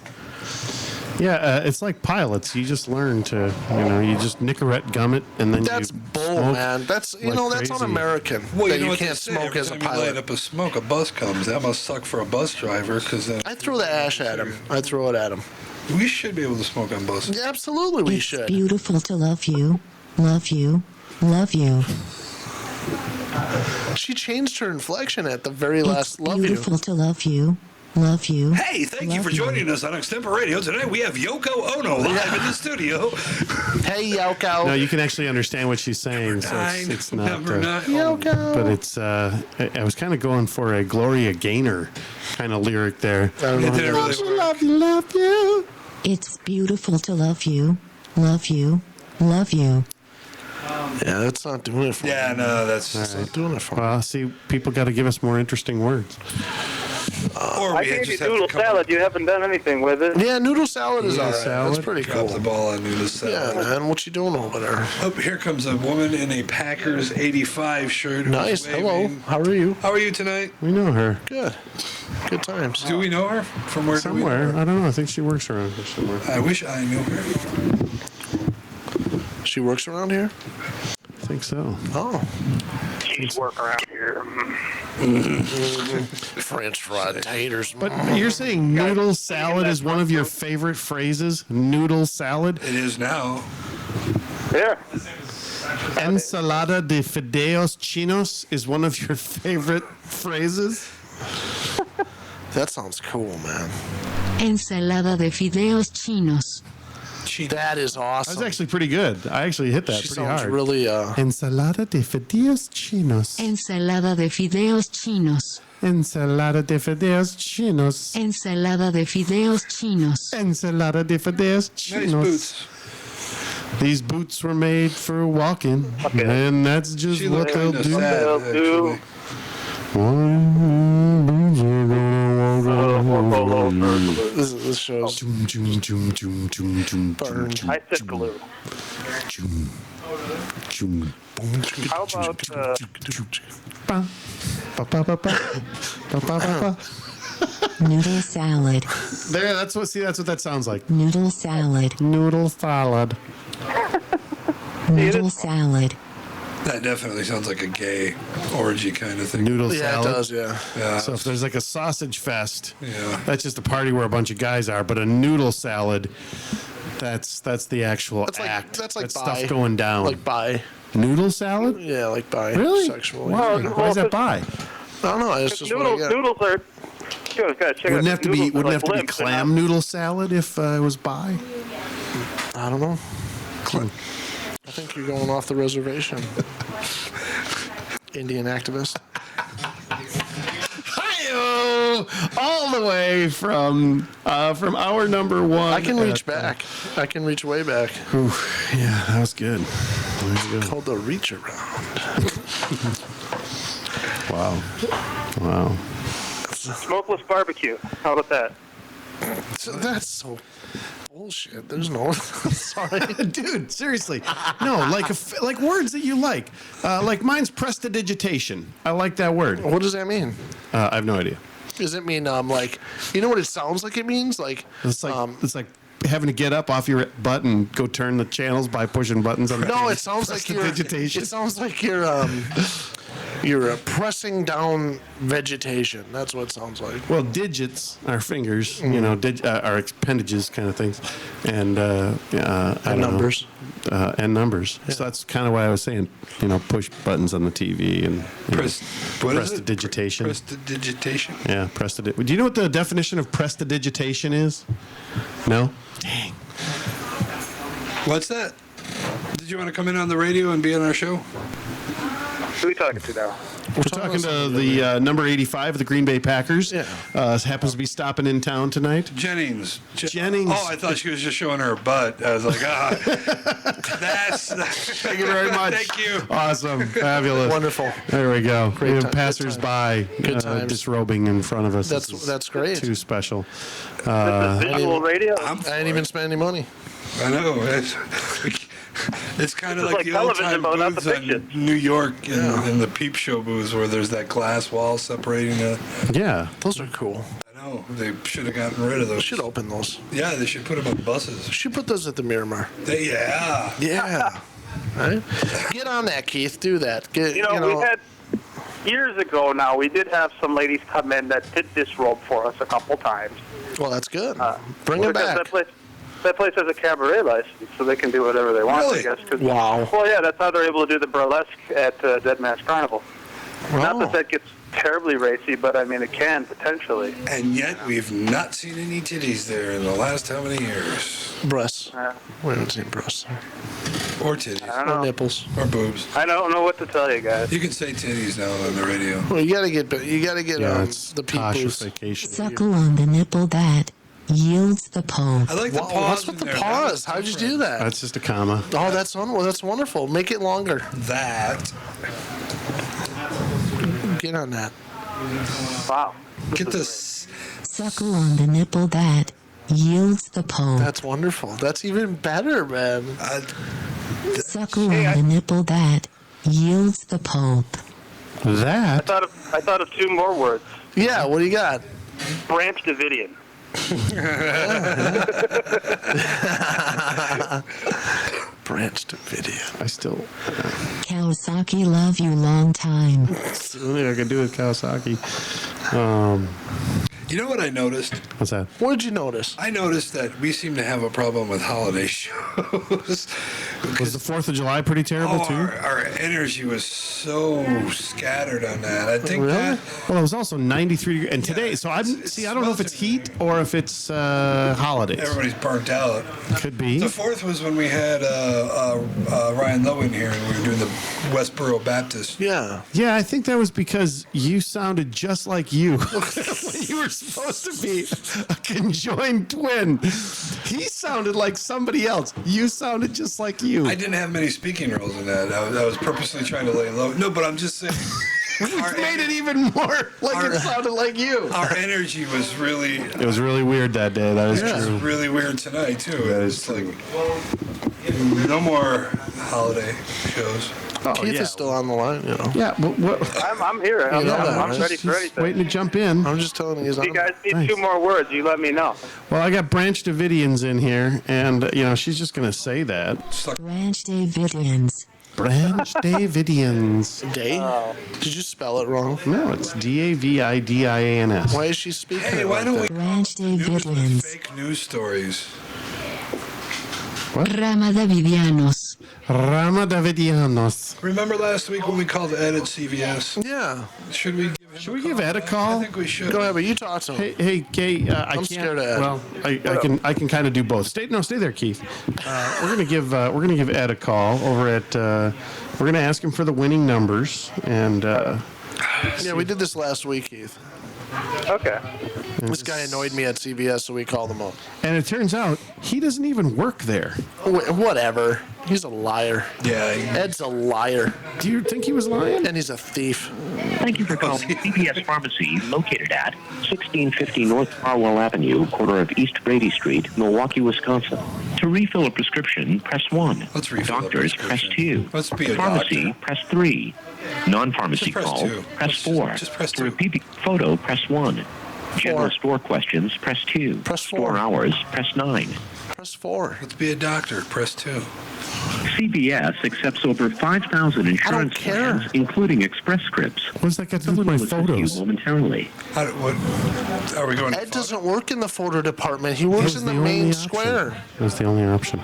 Yeah, it's like pilots. You just learn to, you just Nicorette gum it, and then That's you bull, smoke man. That's like that's crazy. un-American. Well, that you know what can't they say, smoke every as a time you light pilot. up a smoke, a bus comes. That must suck for a bus driver, because I throw the ash at him. I throw it at him. We should be able to smoke on buses. Yeah, absolutely, we It's should. beautiful to love you, love you, love you. She changed her inflection at the very last love you. Beautiful to love you, love you. Hey, thank you for joining us on Extemporadio. Tonight we have Yoko Ono live in the studio. Hey, Yoko. No, you can actually understand what she's saying, so it's not. Number 9. Yoko. But it's. I was kind of going for a Gloria Gaynor kind of lyric there. I don't know. It didn't really work. Love you, love you. It's beautiful to love you, love you, love you. Yeah, that's not doing it for me. Yeah, no, that's not doing it for me. Well, see, people got to give us more interesting words. Or I we gave you just have noodle to come salad. You haven't done anything with it. Yeah, noodle salad is Noodle all right. salad? That's pretty drop cool. the ball on noodle salad. Yeah, man. What you doing over there? Oh, here comes a woman in a Packers 85 shirt. who's Nice. waving. Hello. How are you? How are you tonight? We know her Good. Good times. Do we know her? From where? Do we know somewhere. her? I don't know. I think she works around here somewhere. I wish I knew her. She works around here? I think so. Oh. Cheese work around here. French fried taters. But you're saying noodle salad is one of your favorite phrases? Noodle salad? It is now. Yeah. Ensalada de fideos chinos is one of your favorite phrases? That sounds cool, man. Ensalada de fideos chinos. That is That awesome. was actually pretty good. I actually hit that She pretty sounds hard. really, Ensalada de fideos chinos. Ensalada de fideos chinos. Ensalada de fideos chinos. Ensalada de fideos chinos. Ensalada de fideos Nice chinos. boots. These boots were made for walking, and that's just She what looked they'll kind of do. sad, They'll do. actually. this show's burned. I said glue. How about Noodle salad. There, that's what that sounds like. Noodle salad. Noodle salad. Noodle salad. That definitely sounds like a gay orgy kind of thing. Noodle Yeah, salad. it does, yeah. Yeah. So if there's like a sausage fest, Yeah. that's just a party where a bunch of guys are. But a noodle salad, that's the actual That's like, act. that's like bi. stuff going down. Like bi. Noodle salad? Yeah, like bi. Really? Sexually. Why? Well, Why is that well, bi? I don't know. It's just what I get. noodles are. You guys gotta check Wouldn't out have to the be noodles are wouldn't have to be limp, they're clam noodle salad if it was bi. I don't know. I think you're going off the reservation. Indian activist. Hi-yo! All the way from hour number one. I can reach back. I can reach way back. Ooh, yeah, that was good. That was good. Called the reach around. Wow. Wow. Smokeless barbecue. How about that? That's so bullshit. There's no. Sorry. Dude, seriously. No, like words that you like. Like mine's prestidigitation. I like that word. What does that mean? I have no idea. Does it mean like, you know what it sounds like it means? Like It's like having to get up off your butt and go turn the channels by pushing buttons on the no, TV. it sounds like you're. Prestidigitation. It sounds like you're pressing down vegetation. That's what it sounds like. Well, digits are fingers, you know, are appendages kind of things, and I don't know. numbers. And numbers. So that's kind of why I was saying, you know, push buttons on the TV and you know, What is it? prestidigitation. Prestidigitation. Yeah, prestidigitation. Do you know what the definition of prestidigitation is? No? Dang. What's that? Did you want to come in on the radio and be on our show? Who are we talking to now? We're talking to the number 85 of the Green Bay Packers. Yeah. Happens to be stopping in town tonight. Jennings. Jennings. Oh, I thought she was just showing her butt. I was like, that's. Thank you very much. Thank you. Awesome. Fabulous. Wonderful. There we go. Great We have time. passers-by Good times. disrobing in front of us. That's great. Too special. Visual radio. I didn't even spend any money. I know. It's kind of It's like like the old television, time but without the booths in New York in the peep show booths where there's that glass wall separating the. Yeah. Those are cool. I know. They should have gotten rid of those. Should open those. Yeah, they should put them on buses. Should put those at the Miramar. Yeah. Yeah. Right? Get on that, Keith. Do that. We had years ago now. We did have some ladies come in that did disrobe for us a couple times. Well, that's good. Bring them Because back. that place has a cabaret license, so they can do whatever they want. Really? I guess. 'Cause- Wow. Well, yeah, that's how they're able to do the burlesque at Dead Man's Carnival. Not Wow. that gets terribly racy, but I mean it can potentially. And yet we've not seen any titties there in the last how many years? Breasts. We haven't seen breasts. Or titties. I don't Or know. nipples. Or boobs. I don't know what to tell you guys. You can say titties now on the radio. Well, you gotta get Yeah, it's the people's. Toshification. Suckle on the nipple that yields the pole. I like the Wow, pause. what's with in the there. pause? How'd you do that? That's just a comma. Oh, that's wonderful. Make it longer. That. Get on that. Wow. Get this. Suckle on the nipple that yields the pole. That's wonderful. That's even better, man. Suckle on the nipple that yields the pulp. That? I thought of two more words. Yeah, what do you got? Branch Davidian. Branch Davidian. I still. Kawasaki love you long time. That's the only thing I can do with Kawasaki. You know what I noticed? What's that? What did you notice? I noticed that we seem to have a problem with holiday shows. Was the 4th of July pretty terrible, too? Our energy was so scattered on that. I think that. Well, it was also 93 degrees. And today, so I don't know if it's heat or if it's holidays. Everybody's burnt out. Could be. The 4th was when we had Ryan Lowe in here and we were doing the Westboro Baptist. Yeah. Yeah, I think that was because you sounded just like you. You were supposed to be a conjoined twin. He sounded like somebody else. You sounded just like you. I didn't have many speaking roles in that. I was purposely trying to lay low. No, but I'm just saying. It made it even more like it sounded like you. Our energy was really. It was really weird that day. That is It was true. really weird tonight too. That It is was like no more holiday shows. Keith is still on the line, you know. Yeah, what? I'm here. I'm ready for anything. Waiting to jump in. I'm just telling you he's If on. you guys need two more words, you let me know. Well, I got Branch Davidians in here, and she's just gonna say that. Branch Davidians. Branch Davidians. Day? Did you spell it wrong? No, it's Davidians. Why is she speaking? Hey, it why like don't we that? Branch Davidians. fake news stories? Rama Davidianos. Rama Davidianos. Remember last week when we called Ed at CVS? Yeah. Should we give Ed a call? I think we should. Go ahead, but you talk to him. Hey, Kate. I can't. scared of Ed. Well, I can kind of do both. Stay there, Keith. We're gonna give Ed a call over at. We're gonna ask him for the winning numbers, and Yeah, we did this last week, Keith. Okay. This guy annoyed me at CVS, so we called him up. and it turns out he doesn't even work there. Whatever. He's a liar. Yeah. Ed's a liar. Do you think he was lying? And he's a thief. Thank you for calling CVS Pharmacy, located at 1650 North Farwell Avenue, corner of East Brady Street, Milwaukee, Wisconsin. To refill a prescription, press 1. Let's refill a Doctors, press prescription. 2. Let's be a Pharmacy, doctor. press 3. Non-pharmacy Just press call, 2. press Just 4. press To 2. repeat photo, press 1. General 4. store questions, press 2. Press 4. Store hours, press 9. Press 4. Let's be a doctor. Press 2. CVS accepts over 5,000 insurance care. plans, including Express Scripts. What's that got to do with my Someone will assist photos? you momentarily. What? Are we going? Ed doesn't work in the photo department. He works That was in the the main only square. option. That was the only option.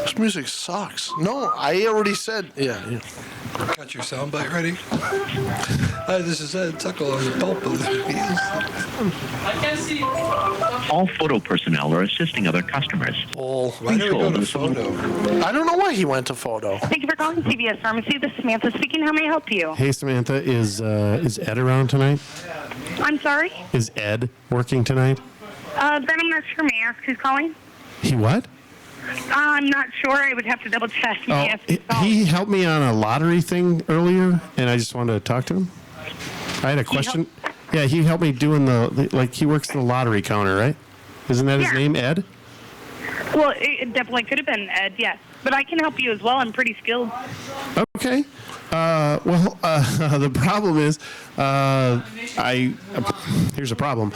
This music sucks. No, I already said. Yeah. Got your soundbite ready? Hi, this is Ed Tuckle on the pulp of the I can't see. All photo personnel are assisting other customers. Oh, why did we go to photo? I don't know why he went to photo. Thank you for calling CVS Pharmacy. This is Samantha speaking. How may I help you? Hey, Samantha, is Ed around tonight? I'm sorry? Is Ed working tonight? Then I'm not sure. May I ask who's calling? He what? I'm not sure. I would have to double check. Oh, May I ask who's calling? he helped me on a lottery thing earlier, and I just wanted to talk to him. I had a question. Yeah, he helped me doing like he works the lottery counter, right? Isn't that his name, Ed? Well, it definitely could have been Ed, yes. But I can help you as well. I'm pretty skilled. Okay. The problem is, here's a problem.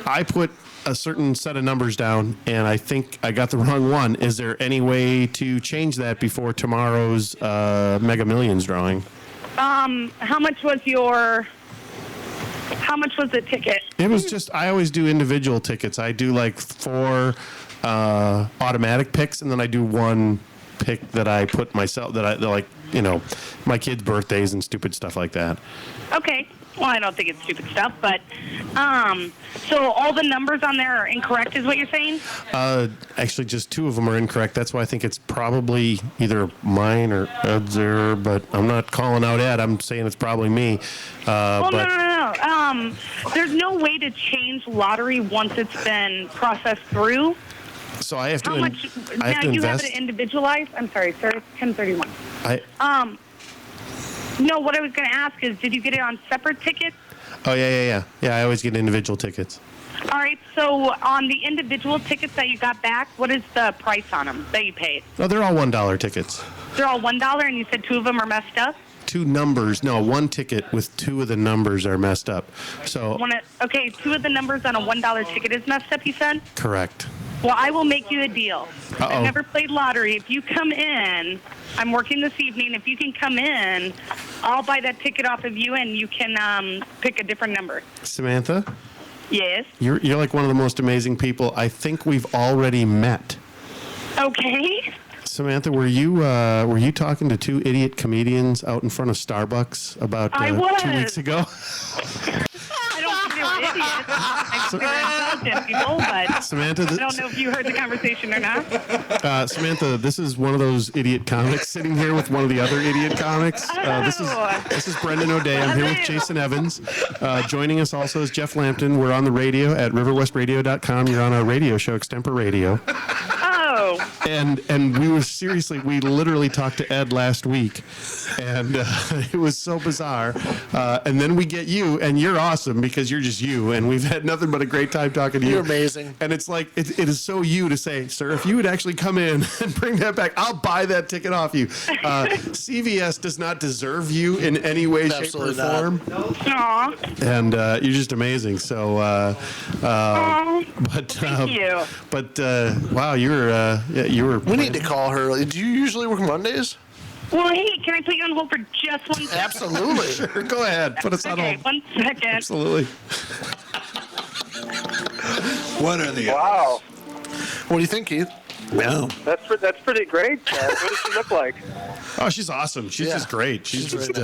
I put a certain set of numbers down, and I think I got the wrong one. Is there any way to change that before tomorrow's Mega Millions drawing? How much was the ticket? It was just, I always do individual tickets. I do like 4 automatic picks, and then I do 1 pick that I put myself, my kids' birthdays and stupid stuff like that. Okay. Well, I don't think it's stupid stuff, but so all the numbers on there are incorrect, is what you're saying? Actually, just 2 of them are incorrect. That's why I think it's probably either mine or Ed's error, but I'm not calling out Ed. I'm saying it's probably me. No. There's no way to change lottery once it's been processed through. So I have to. How much? I have now to you invest. have it individualized. I'm sorry, sir. It's 1031. No, what I was going to ask is, did you get it on separate tickets? Oh, yeah. Yeah, I always get individual tickets. All right, so on the individual tickets that you got back, what is the price on them that you paid? No, they're all $1 tickets. They're all $1, and you said 2 of them are messed up? 2 numbers. No, 1 ticket with 2 of the numbers are messed up. So. Okay, 2 of the numbers on a $1 ticket is messed up, you said? Correct. Well, I will make you a deal. Uh-oh. I've never played lottery. If you come in, I'm working this evening. If you can come in, I'll buy that ticket off of you, and you can pick a different number. Samantha? Yes? You're like one of the most amazing people. I think we've already met. Okay. Samantha, were you talking to 2 idiot comedians out in front of Starbucks about 2 weeks ago? I don't think they were idiots. I think they were intelligent people, but Samantha, I don't know if you heard the conversation or not. Samantha, this is one of those idiot comics sitting here with one of the other idiot comics. This is Brendan O'Day. I'm here with Jason Evans. Joining us also is Jeff Lampton. We're on the radio at riverwestradio.com. You're on our radio show, Extemporadio. Oh. And we literally talked to Ed last week, and it was so bizarre. And then we get you, and you're awesome because you're just you, and we've had nothing but a great time talking to you. You're amazing. And it's like, it is so you to say, sir, if you would actually come in and bring that back, I'll buy that ticket off you. CVS does not deserve you in any way, shape, or form. Aww. And you're just amazing. So, Thank you. But wow, you were. We need to call her. Do you usually work Mondays? Well, hey, can I put you on hold for just 1 second? Absolutely. Sure, go ahead. Put us on hold. Okay, 1 second. Absolutely. What are the Wow. What do you think, Keith? Well, That's pretty great. What does she look like? oh, she's awesome. She's just great. She's just.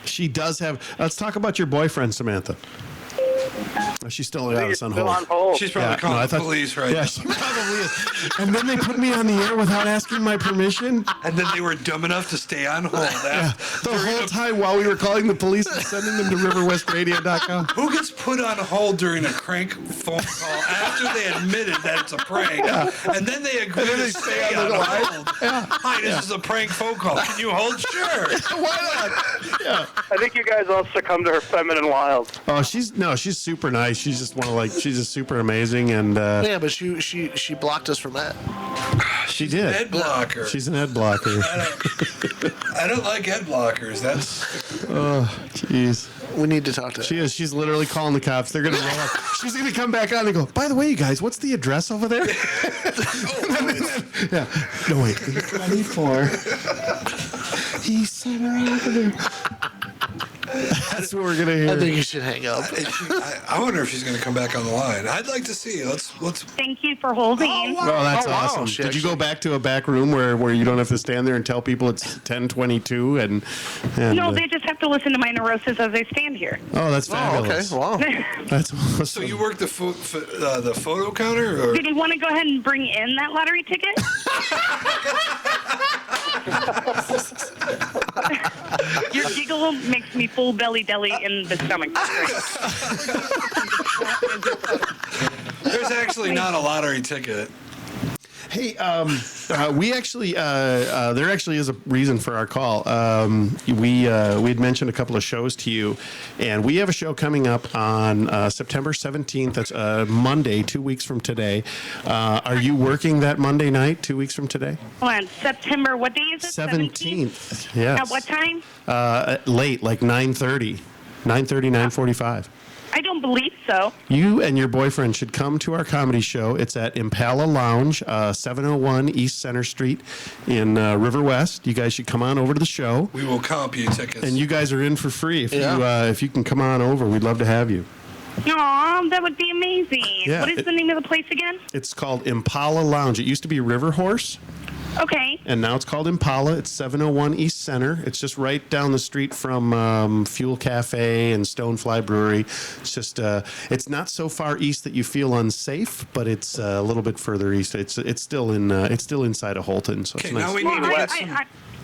She does have. Let's talk about your boyfriend, Samantha. Oh, she's still got us on hold. She's probably calling the police right now. Yeah, she probably is. And then they put me on the air without asking my permission. And then they were dumb enough to stay on hold. The whole time while we were calling the police and sending them to riverwestradio.com. Who gets put on hold during a crank phone call after they admitted that it's a prank? Yeah. And then they agree to stay on hold. Hi, this is a prank phone call. Can you hold? Sure. Why not? Yeah. I think you guys all succumb to her feminine wiles. Oh, she's super nice. She's just she's just super amazing, and yeah, but she blocked us from that. She did. Ed blocker. She's an Ed blocker. I don't like Ed blockers. That's. Oh, jeez. We need to talk to her. She is. She's literally calling the cops. They're gonna roll up. She's gonna come back on and go, by the way, you guys, what's the address over there? Yeah. No, wait. 24. He sent her over there. That's what we're going to hear. I think you should hang up. I wonder if she's going to come back on the line. I'd like to see. Let's. Thank you for holding. Well, that's awesome. She Did you actually- go back to a back room where you don't have to stand there and tell people it's 10:22 and No, they just have to listen to my neurosis as I stand here. Oh, that's Oh, okay. fabulous. Wow. That's awesome. So you work the photo counter, or Did you want to go ahead and bring in that lottery ticket? Your giggle makes me full belly deli in the stomach. there's actually not a lottery ticket. Hey, we actually there actually is a reason for our call. We had mentioned a couple of shows to you, and we have a show coming up on September 17th. That's Monday, 2 weeks from today. Are you working that Monday night, 2 weeks from today? Hold on, September, what day is it? 17th. Yes. At what time? Late, like 9:30, 9:45. I don't believe so. You and your boyfriend should come to our comedy show. It's at Impala Lounge, 701 East Center Street in River West. You guys should come on over to the show. We will comp you tickets. And you guys are in for free. If you can come on over, we'd love to have you. Aw, that would be amazing. Yeah, What is the name of the place again? It's called Impala Lounge. It used to be River Horse, Okay. and now it's called Impala. It's 701 East Center. It's just right down the street from Fuel Cafe and Stonefly Brewery. It's just it's not so far east that you feel unsafe, but it's a little bit further east. It's still inside of Holton. So Okay, it's nice. now we need to get some.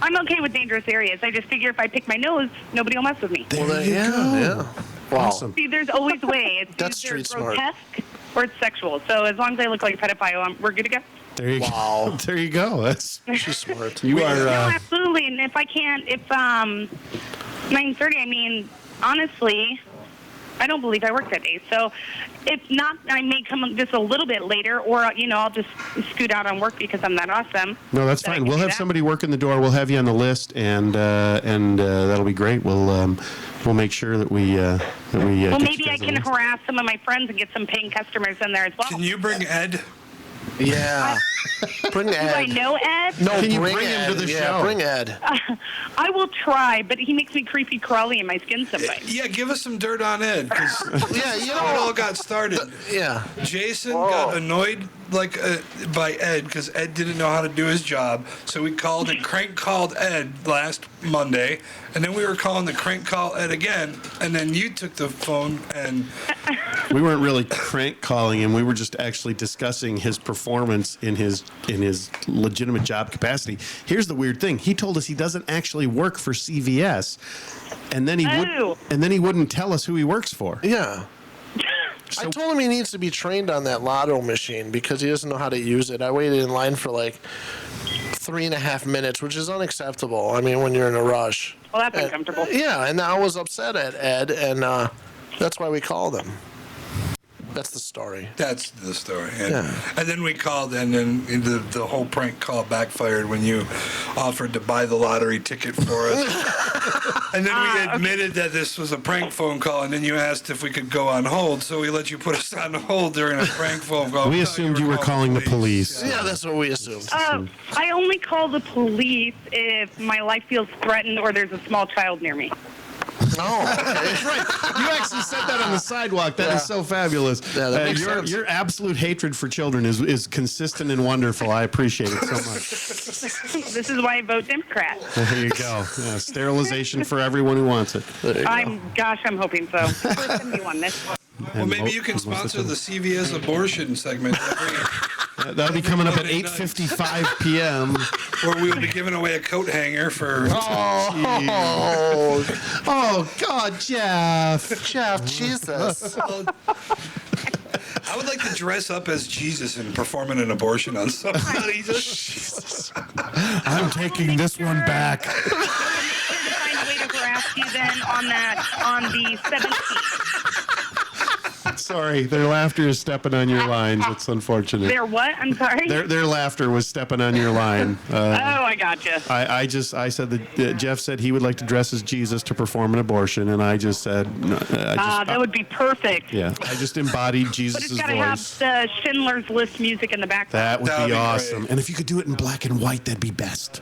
I'm okay with dangerous areas. I just figure if I pick my nose, nobody will mess with me. There you go. Yeah. Wow. Awesome. See, there's always a way. It's That's either street smart. grotesque or it's sexual. So as long as I look like a pedophile, we're good to go. There you Wow. go. There you go. That's She's smart. you are. No, absolutely. And if 9:30, I mean, honestly, I don't believe I work that day. So if not, I may come just a little bit later, or I'll just scoot out on work because I'm that awesome. No, that's that I fine. can We'll do have that. somebody working the door. We'll have you on the list, and that'll be great. We'll make sure that we Well, get you maybe I guys on can the list. harass some of my friends and get some paying customers in there as well. Can you bring Ed? Yeah. Bring Do I Ed. know Ed? No, Can you bring bring him Ed. to the Yeah, show? bring Ed. I will try, but he makes me creepy crawly in my skin sometimes. Yeah, give us some dirt on Ed, because Yeah, you how it all know. got started. Yeah. Jason got annoyed by Ed because Ed didn't know how to do his job. So we called and crank called Ed last Monday, and then we were calling the crank call Ed again, and then you took the phone and We weren't really crank calling him. We were just actually discussing his performance in his legitimate job capacity. Here's the weird thing: he told us he doesn't actually work for CVS, and then Oh. he wouldn't tell us who he works for. Yeah. I told him he needs to be trained on that lotto machine because he doesn't know how to use it. I waited in line for like 3.5 minutes, which is unacceptable. I mean, when you're in a rush. Well, that's uncomfortable. Yeah, and I was upset at Ed, and that's why we called him. That's the story. that's the story. Yeah. And then we called, and then the whole prank call backfired when you offered to buy the lottery ticket for us. And then we admitted that this was a prank phone call, and then you asked if we could go on hold, so we let you put us on hold during a prank phone call. We assumed you were calling the police. Yeah, that's what we assumed. I only call the police if my life feels threatened or there's a small child near me. Oh, That's right. You actually said that on the sidewalk. That is so fabulous. Yeah, that makes sense. Your absolute hatred for children is consistent and wonderful. I appreciate it so much. This is why I vote Democrat. There you go. Yeah, sterilization for everyone who wants it. I'm hoping so. Send me one. Well, maybe you can sponsor the CVS abortion segment. That'll be coming up at 8:55 p.m. Where we will be giving away a coat hanger for. Oh God, Jeff. Jesus. I would like to dress up as Jesus and perform an abortion on somebody. I'm taking this one back. Find a way to harass you then on the 17th. Sorry, their laughter is stepping on your lines. It's unfortunate. Their what? I'm sorry. Their laughter was stepping on your line. I gotcha. I said that Jeff said he would like to dress as Jesus to perform an abortion, and I just said no, that would be perfect. yeah. I just embodied But Jesus' it's got to have voice. the Schindler's List music in the background. That would That'd be be awesome. great. And if you could do it in black and white, that'd be best.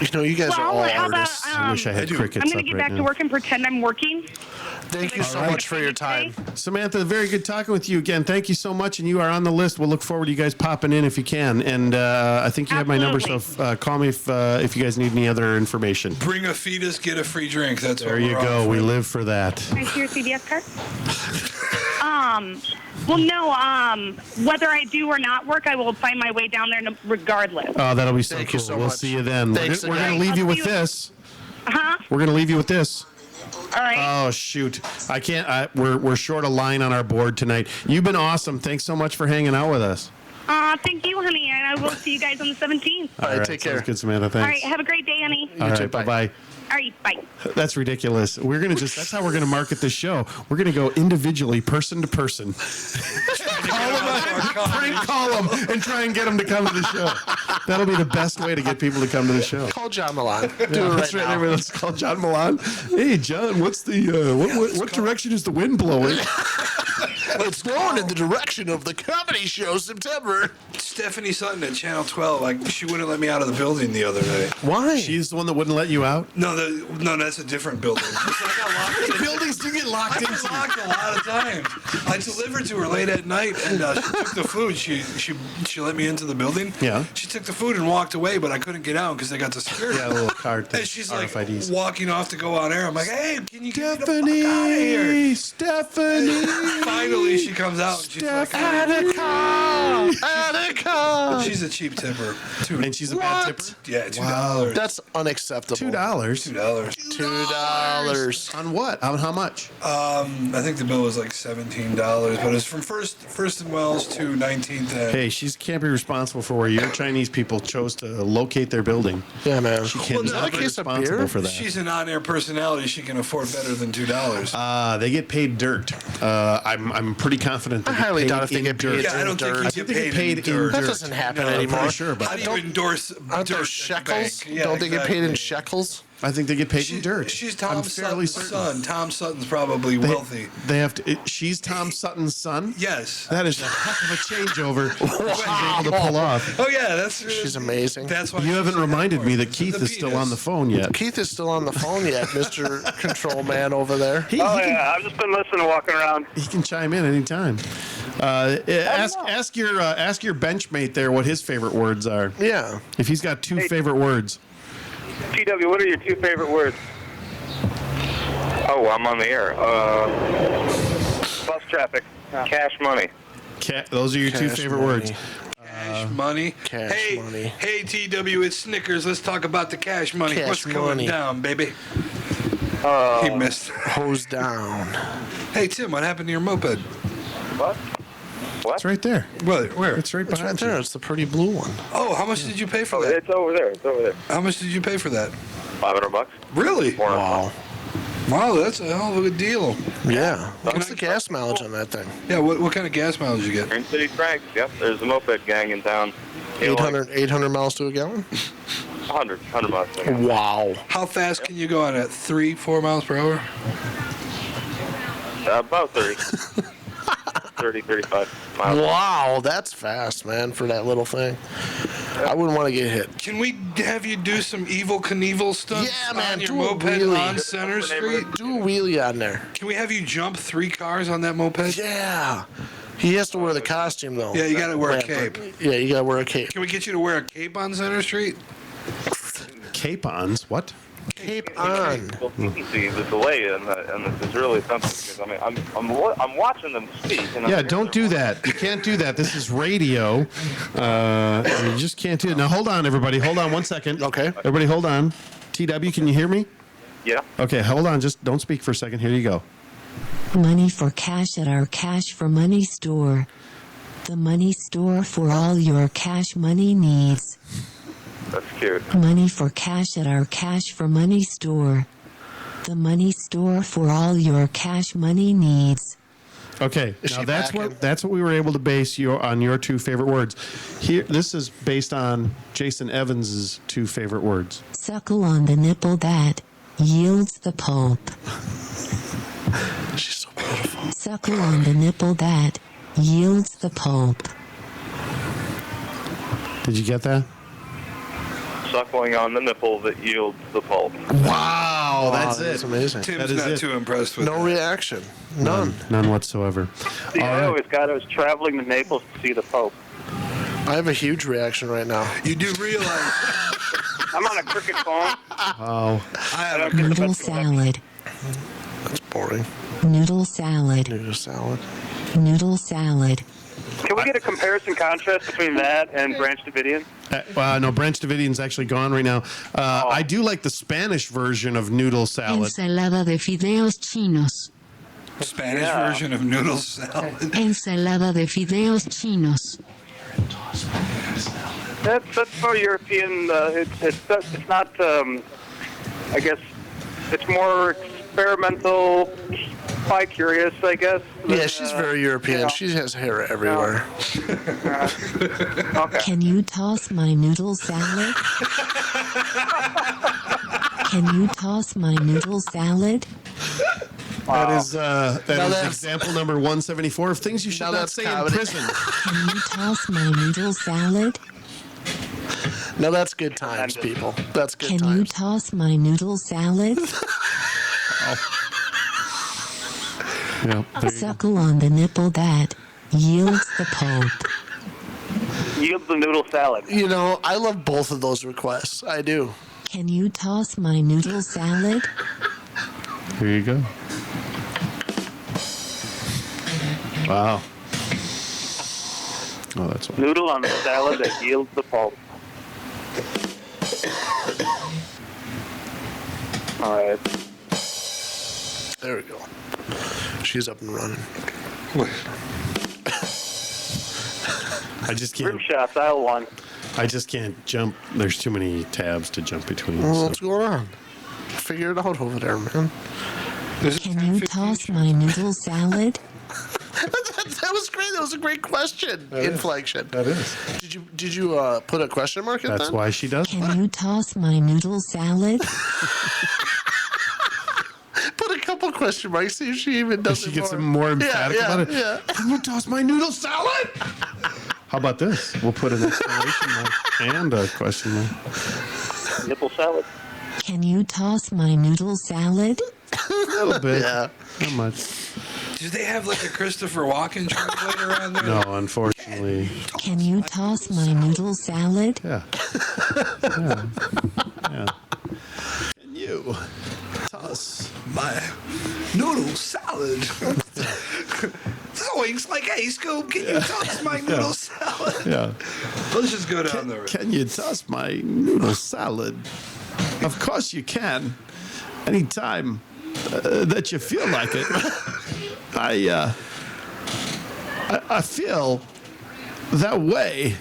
You know, you guys are all how about, artists. I wish I had crickets I'm going up to get right back now. to work and pretend I'm working. Thank you so much for your time. Samantha, very good talking with you again. Thank you so much, and you are on the list. We'll look forward to you guys popping in if you can. And I think you have my number, so call me if you guys need any other information. Bring a fetus, get a free drink. That's There what you we're on go. for. We live for that. Can I see your CVS card? Well, no, whether I do or not work, I will find my way down there regardless. Oh, that'll be so Thank cool. you so We'll much. see you then. Thanks We're going to again. leave you I'll with see you- this. Uh-huh. We're going to leave you with this. All right. Oh, shoot. I can't. We're short a line on our board tonight. You've been awesome. Thanks so much for hanging out with us. Thank you, honey, and I will see you guys on the 17th. All right, take sounds care. good, Samantha. Thanks. All right, have a great day, honey. All right, bye-bye. All right, bye. That's ridiculous. We're gonna that's how we're gonna market this show. We're gonna go individually, person to person. Prank call them and try and get them to come to the show. That'll be the best way to get people to come to the show. Call John Milan. Do it That's right right. now. Let's call John Milan. Hey, John, what's the what direction is the wind blowing? It's going in the direction of the comedy show September. Stephanie Sutton at Channel 12, like, she wouldn't let me out of the building the other day. Why? She's the one that wouldn't let you out. No, that's a different building. I got locked in. Buildings do get locked I into. was locked a lot of times. I delivered to her late at night, and she took the food. She let me into the building. Yeah. She took the food and walked away, but I couldn't get out because they got the security. Yeah, a little card thing. And she's like RFIDs. walking off to go on air. I'm like, hey, can you get me the fuck out of here? Stephanie. Finally, she comes out. And she's like, Attica. she's a cheap tipper. And she's a bad tipper. Yeah, $2. That's unacceptable. $2. $2. $2. On what? On how much? I think the bill was like $17, but it's from First and Wells to 19th and. Hey, she can't be responsible for where your Chinese people chose to locate their building. Yeah, man. She can't Well, be not a case of responsible beer? for that. She's an on-air personality. She can afford better than $2. They get paid dirt. I'm pretty confident. I highly doubt if they get paid Yeah, I don't think dirt. you I get think they get paid paid in in dirt. That dirt. doesn't happen I'm anymore. pretty sure, but How do you endorse Aren't dirt those at the shekels? bank? Yeah, Don't they get paid in exactly. shekels? I think they get paid in dirt. She's I'm Tom fairly Sutton's certain. son. Tom Sutton's probably wealthy. They have to. She's Tom Sutton's son. Yes. That is a heck of a changeover. She's able to pull off. Oh yeah, that's. She's amazing. That's why You haven't she's reminded me that the Keith is still penis. on the phone yet. Keith is still on the phone yet, Mr. Control Man over there. He Oh, can, yeah, I've just been listening, walking around. he can chime in anytime. Ask your benchmate there what his favorite words are. Yeah. If he's got two favorite words. TW, what are your two favorite words? Oh, I'm on the air. Bus traffic, cash money. Those are your two Cash favorite money. words. Cash money. Cash hey, money. Hey, TW, it's Snickers. Let's talk about the cash money. Cash What's money. going down, baby? He missed. Hose down. Hey, Tim, what happened to your moped? What? It's right there. Where? It's right It's right behind there. you. It's the pretty blue one. Oh, how much did you pay for Oh, that? it's over there. It's over there. How much did you pay for that? $500. Really? Wow. Wow, that's a hell of a good deal. Yeah. What's the gas mileage on that thing? Yeah, what kind of gas mileage you get? Green City Franks. Yep, there's a moped gang in town. 800 miles to a gallon? 100 miles. Wow. How fast can you go on it? 3-4 miles per hour? About 30. 30, 35 miles. Wow, that's fast, man, for that little thing. I wouldn't want to get hit. Can we have you do some Evil Knievel stunts Yeah, man, on your do a moped wheelie. on Center Street? Do a wheelie on there. Can we have you jump 3 cars on that moped? Yeah. He has to wear the costume, though. Yeah, you got to wear a cape. Yeah, you got to wear a cape. Can we get you to wear a cape on Center Street? Capons? What? Cape on. Well, you can see the delay, and this is really something. Because I mean, I'm watching them speak. And Yeah, don't do that. You can't do that. This is radio. You just can't do it. Now, hold on, everybody. Hold on 1 second. Okay. Everybody, hold on. TW, can you hear me? Yeah. Okay, hold on. Just don't speak for a second. Here you go. Money for cash at our Cash for Money store. The money store for all your cash money needs. That's cute. Money for cash at our Cash for Money store. The money store for all your cash money needs. Okay, Is now she that's backing? what we were able to base your two favorite words. Here, this is based on Jason Evans's two favorite words. Suckle on the nipple that yields the pulp. She's so beautiful. Suckle on the nipple that yields the pulp. Did you get that? suckling on the nipple that yields the pulp. Wow, that's it. That's amazing. Tim's That is not it. too impressed with No that. reaction. None. None whatsoever. See, All I right. always got I was traveling to Naples to see the Pope. I have a huge reaction right now. You do realize I'm on a cricket phone. Oh, I have a Noodle salad. That's boring. Noodle salad. Noodle salad. Noodle salad. Can we get a comparison contrast between that and Branch Davidian? no, Branch Davidian's actually gone right now. I do like the Spanish version of noodle salad. Ensalada de fideos chinos. Spanish version of noodle salad. Ensalada de fideos chinos. That's for European. It's not. I guess it's more experimental. Bi-curious, I guess. Yeah, she's very European. She has hair everywhere. Okay. Can you toss my noodle salad? Can you toss my noodle salad? That is Now that's- example number 174 of things you should Now not that's say comedy. in prison. Can you toss my noodle salad? No, that's good times, people. That's good Can times. you toss my noodle salad? Yeah, there you go. Suckle on the nipple that yields the pulp. Yield the noodle salad. You know, I love both of those requests. I do. Can you toss my noodle salad? Here you go. Wow. Oh, that's one. Noodle on the salad that yields the pulp. All right. There we go. She's up and running. I just Rim can't. shots, aisle one. I just can't jump. There's too many tabs to jump between. Well, so. what's going on? Figure it out over there, man. Can you toss my noodle salad? That was great. That was a great question. Inflection. That is. Did you put a question mark at That's that? why she does. Can you toss my noodle salad? Put a couple question marks. See if she even does She it gets more. more emphatic yeah, about it. Yeah. Can you toss my noodle salad? How about this? We'll put an exclamation mark and a question mark. Nipple salad. Can you toss my noodle salad? A little bit. Yeah. Not much. Do they have like a Christopher Walken translator on there? No, unfortunately. Can you toss my noodle salad? Yeah. Yeah. Yeah. Can you toss My noodle salad. Zoinks like, hey, Scoob, can you toss my noodle salad? Yeah. Let's just go down the road. Can you toss my noodle salad? Of course you can. Anytime that you feel like it. I feel that way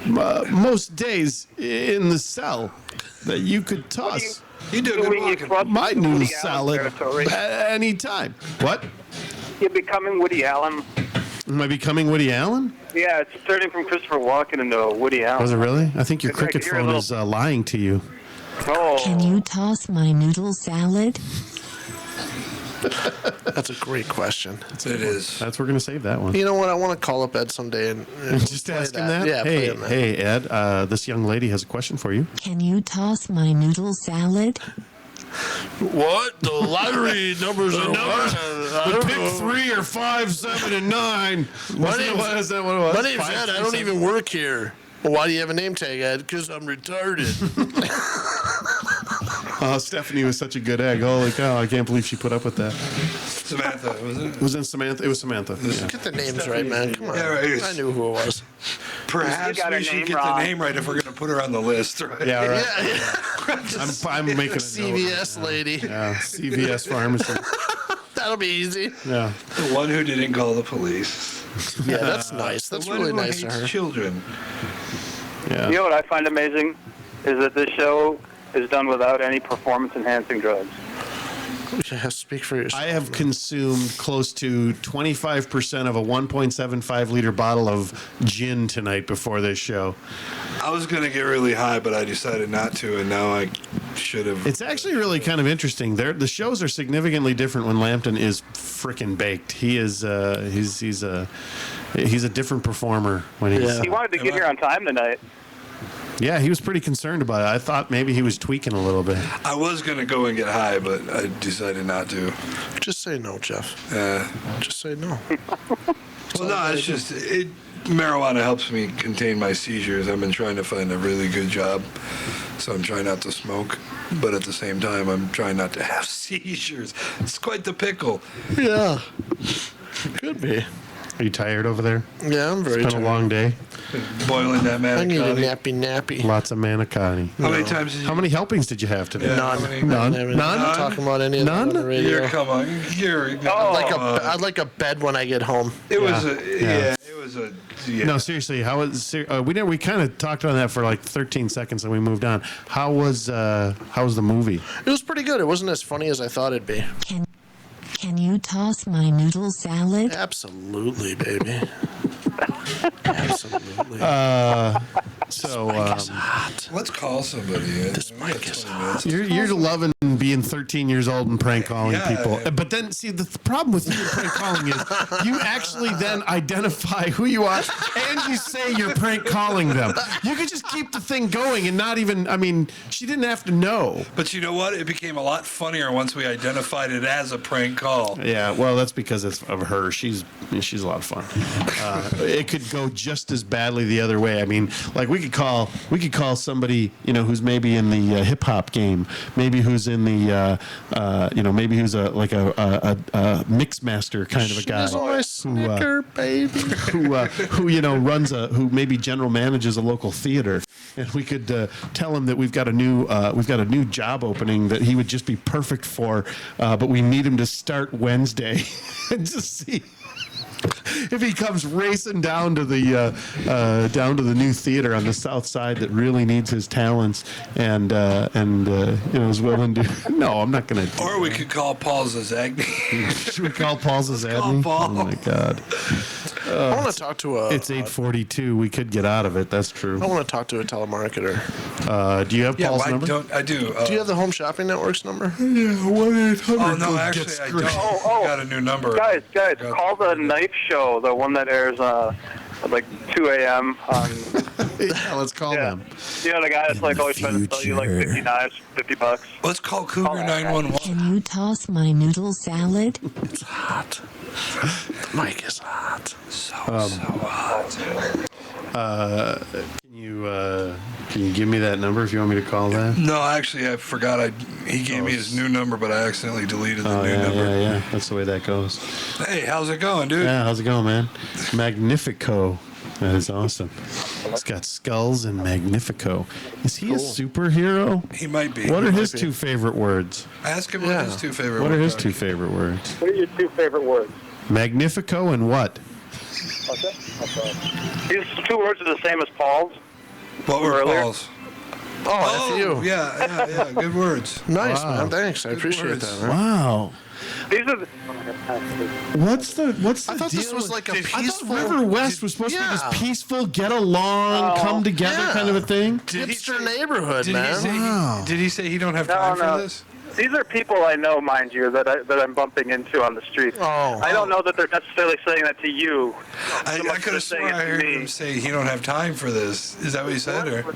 most days in the cell that you could toss You do good walking. my noodle Woody Allen salad territory. at any time. What? You're becoming Woody Allen. Am I becoming Woody Allen? Yeah, it's turning from Christopher Walken into Woody Allen. Was it really? I think your It's like cricket you're a phone little- is lying to you. Oh. Can you toss my noodle salad? That's a great question. It is. That's we're gonna save that one. You know what? I want to call up Ed someday and Just play ask him that. Yeah, play Hey, him that. hey, Ed. This young lady has a question for you. Can you toss my noodle salad? What? The lottery numbers are Pick 3 or 5, 7, and 9. My name's, What is that? What it was? my name's 5, Ed. I 3, don't 7. even work here. Well, why do you have a name tag, Ed? Because I'm retarded. Oh, Stephanie was such a good egg. Holy cow! I can't believe she put up with that. Samantha, wasn't it? It was in Samantha. It was Samantha. Yeah. Get the names right, man. Come on. Yeah, right. I knew who it was. Perhaps got her we should name get wrong. the name right if we're going to put her on the list, right? Yeah, right. Yeah. I'm making a note. CVS lady. Yeah, CVS pharmacy. That'll be easy. Yeah. The one who didn't call the police. Yeah, that's nice. That's the one really who nice of hates her. children. Yeah. You know what I find amazing is that this show is done without any performance-enhancing drugs. Yeah, speak for yourself. I have consumed close to 25% of a 1.75 liter bottle of gin tonight before this show. I was going to get really high, but I decided not to, and now I should have. It's actually really kind of interesting. The shows are significantly different when Lambton is frickin' baked. He is he's a different performer when he's. He wanted to get here on time tonight. Yeah, he was pretty concerned about it. I thought maybe he was tweaking a little bit. I was going to go and get high, but I decided not to. Just say no, Jeff. Just say no. Well, no, it's just marijuana helps me contain my seizures. I've been trying to find a really good job, so I'm trying not to smoke, but at the same time, I'm trying not to have seizures. It's quite the pickle. Yeah, could be. Are you tired over there? Yeah, I'm very It's been a long day. Boiling that manicotti. I need a nappy. Lots of manicotti. How many times did you... How many helpings did you have today? Yeah, None. None? I'm not talking about any of that on the radio. Come on. I'd like a bed when I get home. It was it was a... Yeah. No, seriously. How was? We kind of talked on that for like 13 seconds and we moved on. How was the movie? It was pretty good. It wasn't as funny as I thought it'd be. Can you toss my noodle salad? Absolutely, baby. Absolutely. Let's call somebody. This mic is hot. You're loving being 13 years old and prank calling people. But then, see, the problem with you and prank calling is you actually then identify who you are and you say you're prank calling them. You could just keep the thing going and not even, I mean, she didn't have to know. But you know what? It became a lot funnier once we identified it as a prank call. Yeah, well, that's because it's of her. She's a lot of fun. It could go just as badly the other way. I mean, like we could call somebody, who's maybe in the hip hop game, maybe who's in the, maybe who's a mix master kind of a guy. She's my Snicker, baby. Who maybe general manages a local theater, and we could tell him that we've got a new job opening that he would just be perfect for, but we need him to start Wednesday, and just see if he comes racing down to the new theater on the south side that really needs his talents and is willing to. No, I'm not going to. Or we could call Paul Zazagni. Should we call Paul Zazagni? Paul. Oh my God. I want to talk to a. It's 8:42. We could get out of it. That's true. I want to talk to a telemarketer. Do you have Paul's number? I do. Do you have the Home Shopping Network's number? Yeah, 1-800. Oh no, actually I don't. I got a new number. Guys, call the Knife Show, the one that airs at like 2 a.m. on. Yeah, let's call them. You know the guy that's like always trying to sell you like 50 knives, $50. Let's call Cougar 911. Can you toss my noodle salad? It's hot. The mic is hot. So hot. Can you give me that number if you want me to call that? No, actually, I forgot. He gave me his new number, but I accidentally deleted the new number. Yeah. That's the way that goes. Hey, how's it going, dude? Yeah, how's it going, man? Magnifico. That is awesome. It's got skulls and Magnifico. Is he a superhero? He might be. What are his two favorite words? Ask him what his two favorite words What are his two favorite words? What are your two favorite words? Magnifico and what? These two words are the same as Paul's. What were earlier? Paul's? Oh, F you. Yeah. Good words. Nice, Wow. man. Thanks. I appreciate that. Man. Wow. These are the, What's the I thought deal this was with- like a I peaceful. thought River West was supposed to be Yeah. this peaceful, get along, come together kind of a thing. Hipster neighborhood, Did man. he say Wow. did he say he don't have time no. for this? These are people I know, mind you, that I'm bumping into on the street. Oh. I don't know that they're necessarily saying that to you. I So much could have as saying sworn I it to heard me. him say he don't have time for this. Is that what he said? Or?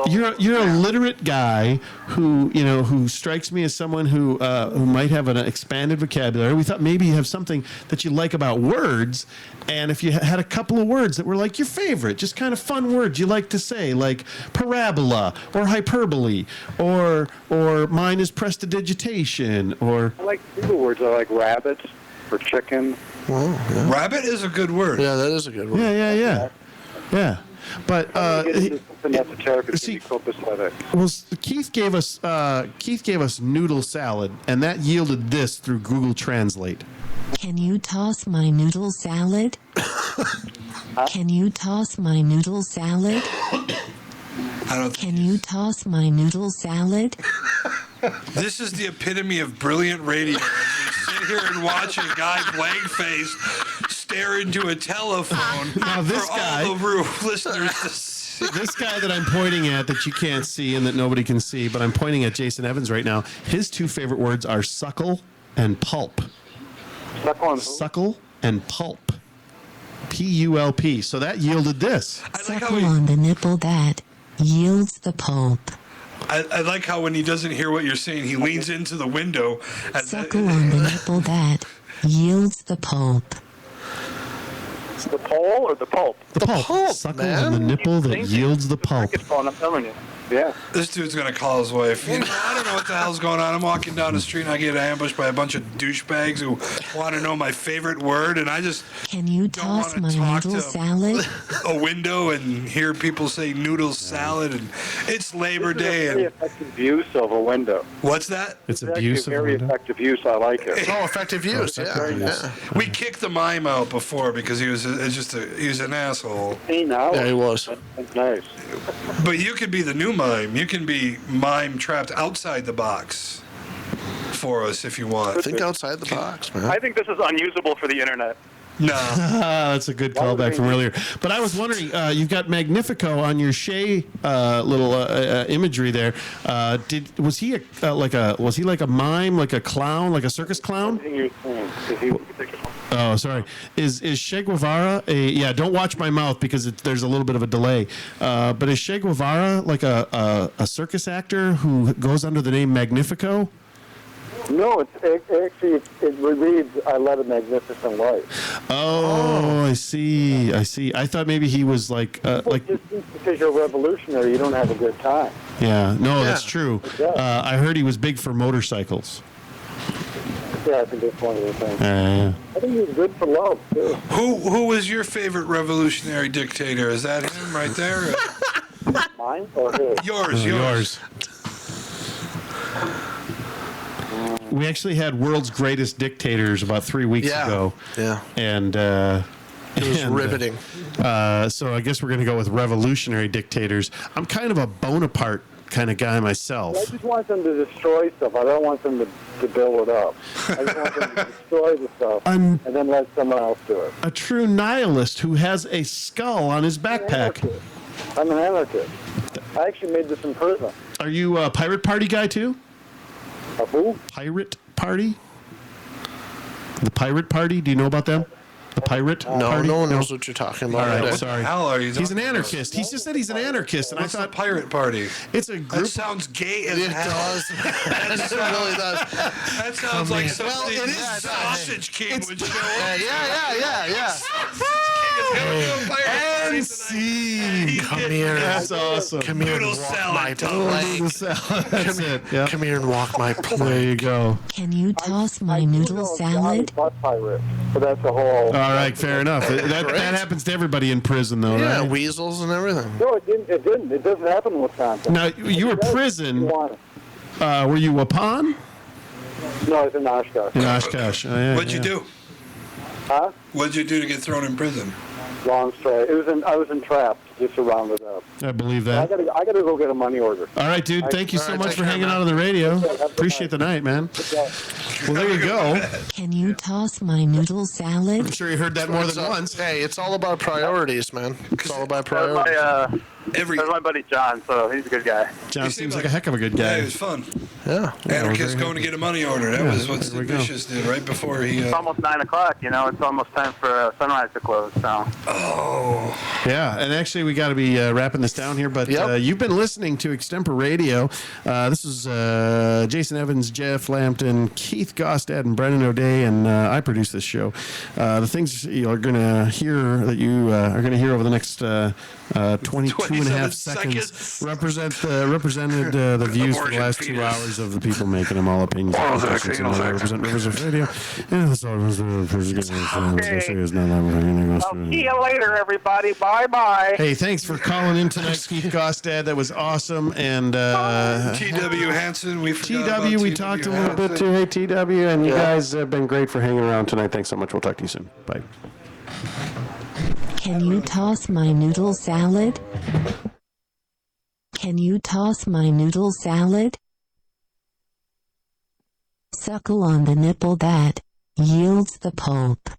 You're a literate guy who strikes me as someone who might have an expanded vocabulary. We thought maybe you have something that you like about words, and if you had a couple of words that were like your favorite, just kind of fun words you like to say, like parabola or hyperbole, or mine is prestidigitation, or I like the words. I like rabbit or chicken. Rabbit is a good word. Yeah, that is a good word. yeah. But Something esoteric is see- copacetic. well, Keith gave us noodle salad, and that yielded this through Google Translate. Can you toss my noodle salad? Can you toss my noodle salad? Can you toss my noodle salad? This is the epitome of brilliant radio. As we sit here and watch a guy blank-faced stare into a telephone Now, this for guy- all the listeners to see. This guy that I'm pointing at that you can't see and that nobody can see, but I'm pointing at Jason Evans right now. His two favorite words are suckle and pulp. Suckle and Suckle and pulp. P-U-L-P. So that yielded this. Suckle on the nipple that yields the pulp. I like how when he doesn't hear what you're saying, he leans into the window. Suckle on the nipple that yields the pulp. The pole or the pulp? The pulp. Suckle on the nipple that yields the pulp. I'm telling you. Yeah. This dude's gonna call his wife. You know, I don't know what the hell's going on. I'm walking down the street and I get ambushed by a bunch of douchebags who want to know my favorite word, and I just Can you toss my noodle salad? a window and hear people say noodle salad, and it's Labor Day. Very And effective use of a window. what's that? It's Abuse of very effective use. I like it. Oh, effective use. Yeah. We kicked the mime out before because he was he was an asshole. Hey, now. Yeah, he was. That's nice. But you could be the new mime. You can be mime trapped outside the box for us if you want. Think outside the box, man. I think this is unusable for the internet. No. That's a good callback from earlier. But I was wondering, you've got Magnifico on your Shea little imagery there. Was he like a mime, like a clown, like a circus clown? Oh, sorry. Is Che Guevara yeah? Don't watch my mouth because there's a little bit of a delay. But is Che Guevara like a circus actor who goes under the name Magnifico? No, it reads, I led a magnificent life. Oh, I see. I thought maybe he was like Just because you're a revolutionary, you don't have a good time. Yeah, no, that's true. I heard he was big for motorcycles. Yeah, I think that's one of the things. Yeah. I think he's good for love, too. Who was your favorite revolutionary dictator? Is that him right there? Mine or his? Yours. We actually had World's Greatest Dictators about 3 weeks ago. Yeah. And it was riveting. So I guess we're going to go with revolutionary dictators. I'm kind of a Bonaparte kind of guy myself. I just want them to destroy stuff. I don't want them to build it up. I just want them to destroy the stuff and then let someone else do it. A true nihilist who has a skull on his backpack. I'm an anarchist. I actually made this in prison. Are you a Pirate Party guy too? A who? Pirate Party? The Pirate Party? Do you know about them? The Pirate Party? No one knows what you're talking about. All right, What sorry. the hell are you He's an talking anarchist. He just said he's an anarchist, and What's I thought the Pirate Party? it's a group. That sounds gay as It hell. does. It really does. That sounds like something Well, it is Sausage King would show up. Yeah. And scene. Come here. That's awesome. Come here and Noodle walk salad, my Tom. plank. That's it. Yeah. Come here and walk my plank. There you go. Can you toss my noodle salad? Pirate, but that's a whole. All right, fair enough. That happens to everybody in prison, though, Yeah, right? weasels and everything. No, it didn't. It didn't. It doesn't happen in Wisconsin. Now, you were prison. You want it. Were you a pawn? No, it's in Oshkosh. In Oshkosh. Oh, yeah, What'd you do? Huh? What'd you do to get thrown in prison? Long story. I was entrapped. Just to round it up. I believe I that. gotta go get a money order. All right, dude. Thank you so much for hanging out on the radio. Appreciate the night, man. Well, there you go. Can you toss my noodle salad? I'm sure you heard that more than once. Hey, it's all about priorities, man. It's all about That was priorities. that's my buddy John, so he's a good guy. John seems like a heck of a good Yeah, guy. it was fun. Yeah. Anarchist going to get a money order. That was what there we Sid go. Vicious did right before he. It's almost 9 o'clock. You know, it's almost time for sunrise to close. So. Oh. Yeah, and actually we got to be wrapping this down here, but you've been listening to Extemporadio. This is Jason Evans, Jeff Lampton, Keith Gostad, and Brennan O'Day, and I produce this show. The things you are going to hear that you are going to hear over the next 22 and a half seconds represented the views for the last 2 hours of the people making them, all opinions. Represent Rivers of Radio. Yeah, that's all. I'll see you later, everybody. Bye-bye. Hey, thanks for calling in tonight, Keith Gostad. That was awesome. And T.W. Hansen, we forgot TW, about we T.W. talked a little bit too. Hey, TW, and you guys have been great for hanging around tonight. Thanks so much. We'll talk to you soon. Bye. Can you toss my noodle salad? Can you toss my noodle salad? Suckle on the nipple that yields the pulp.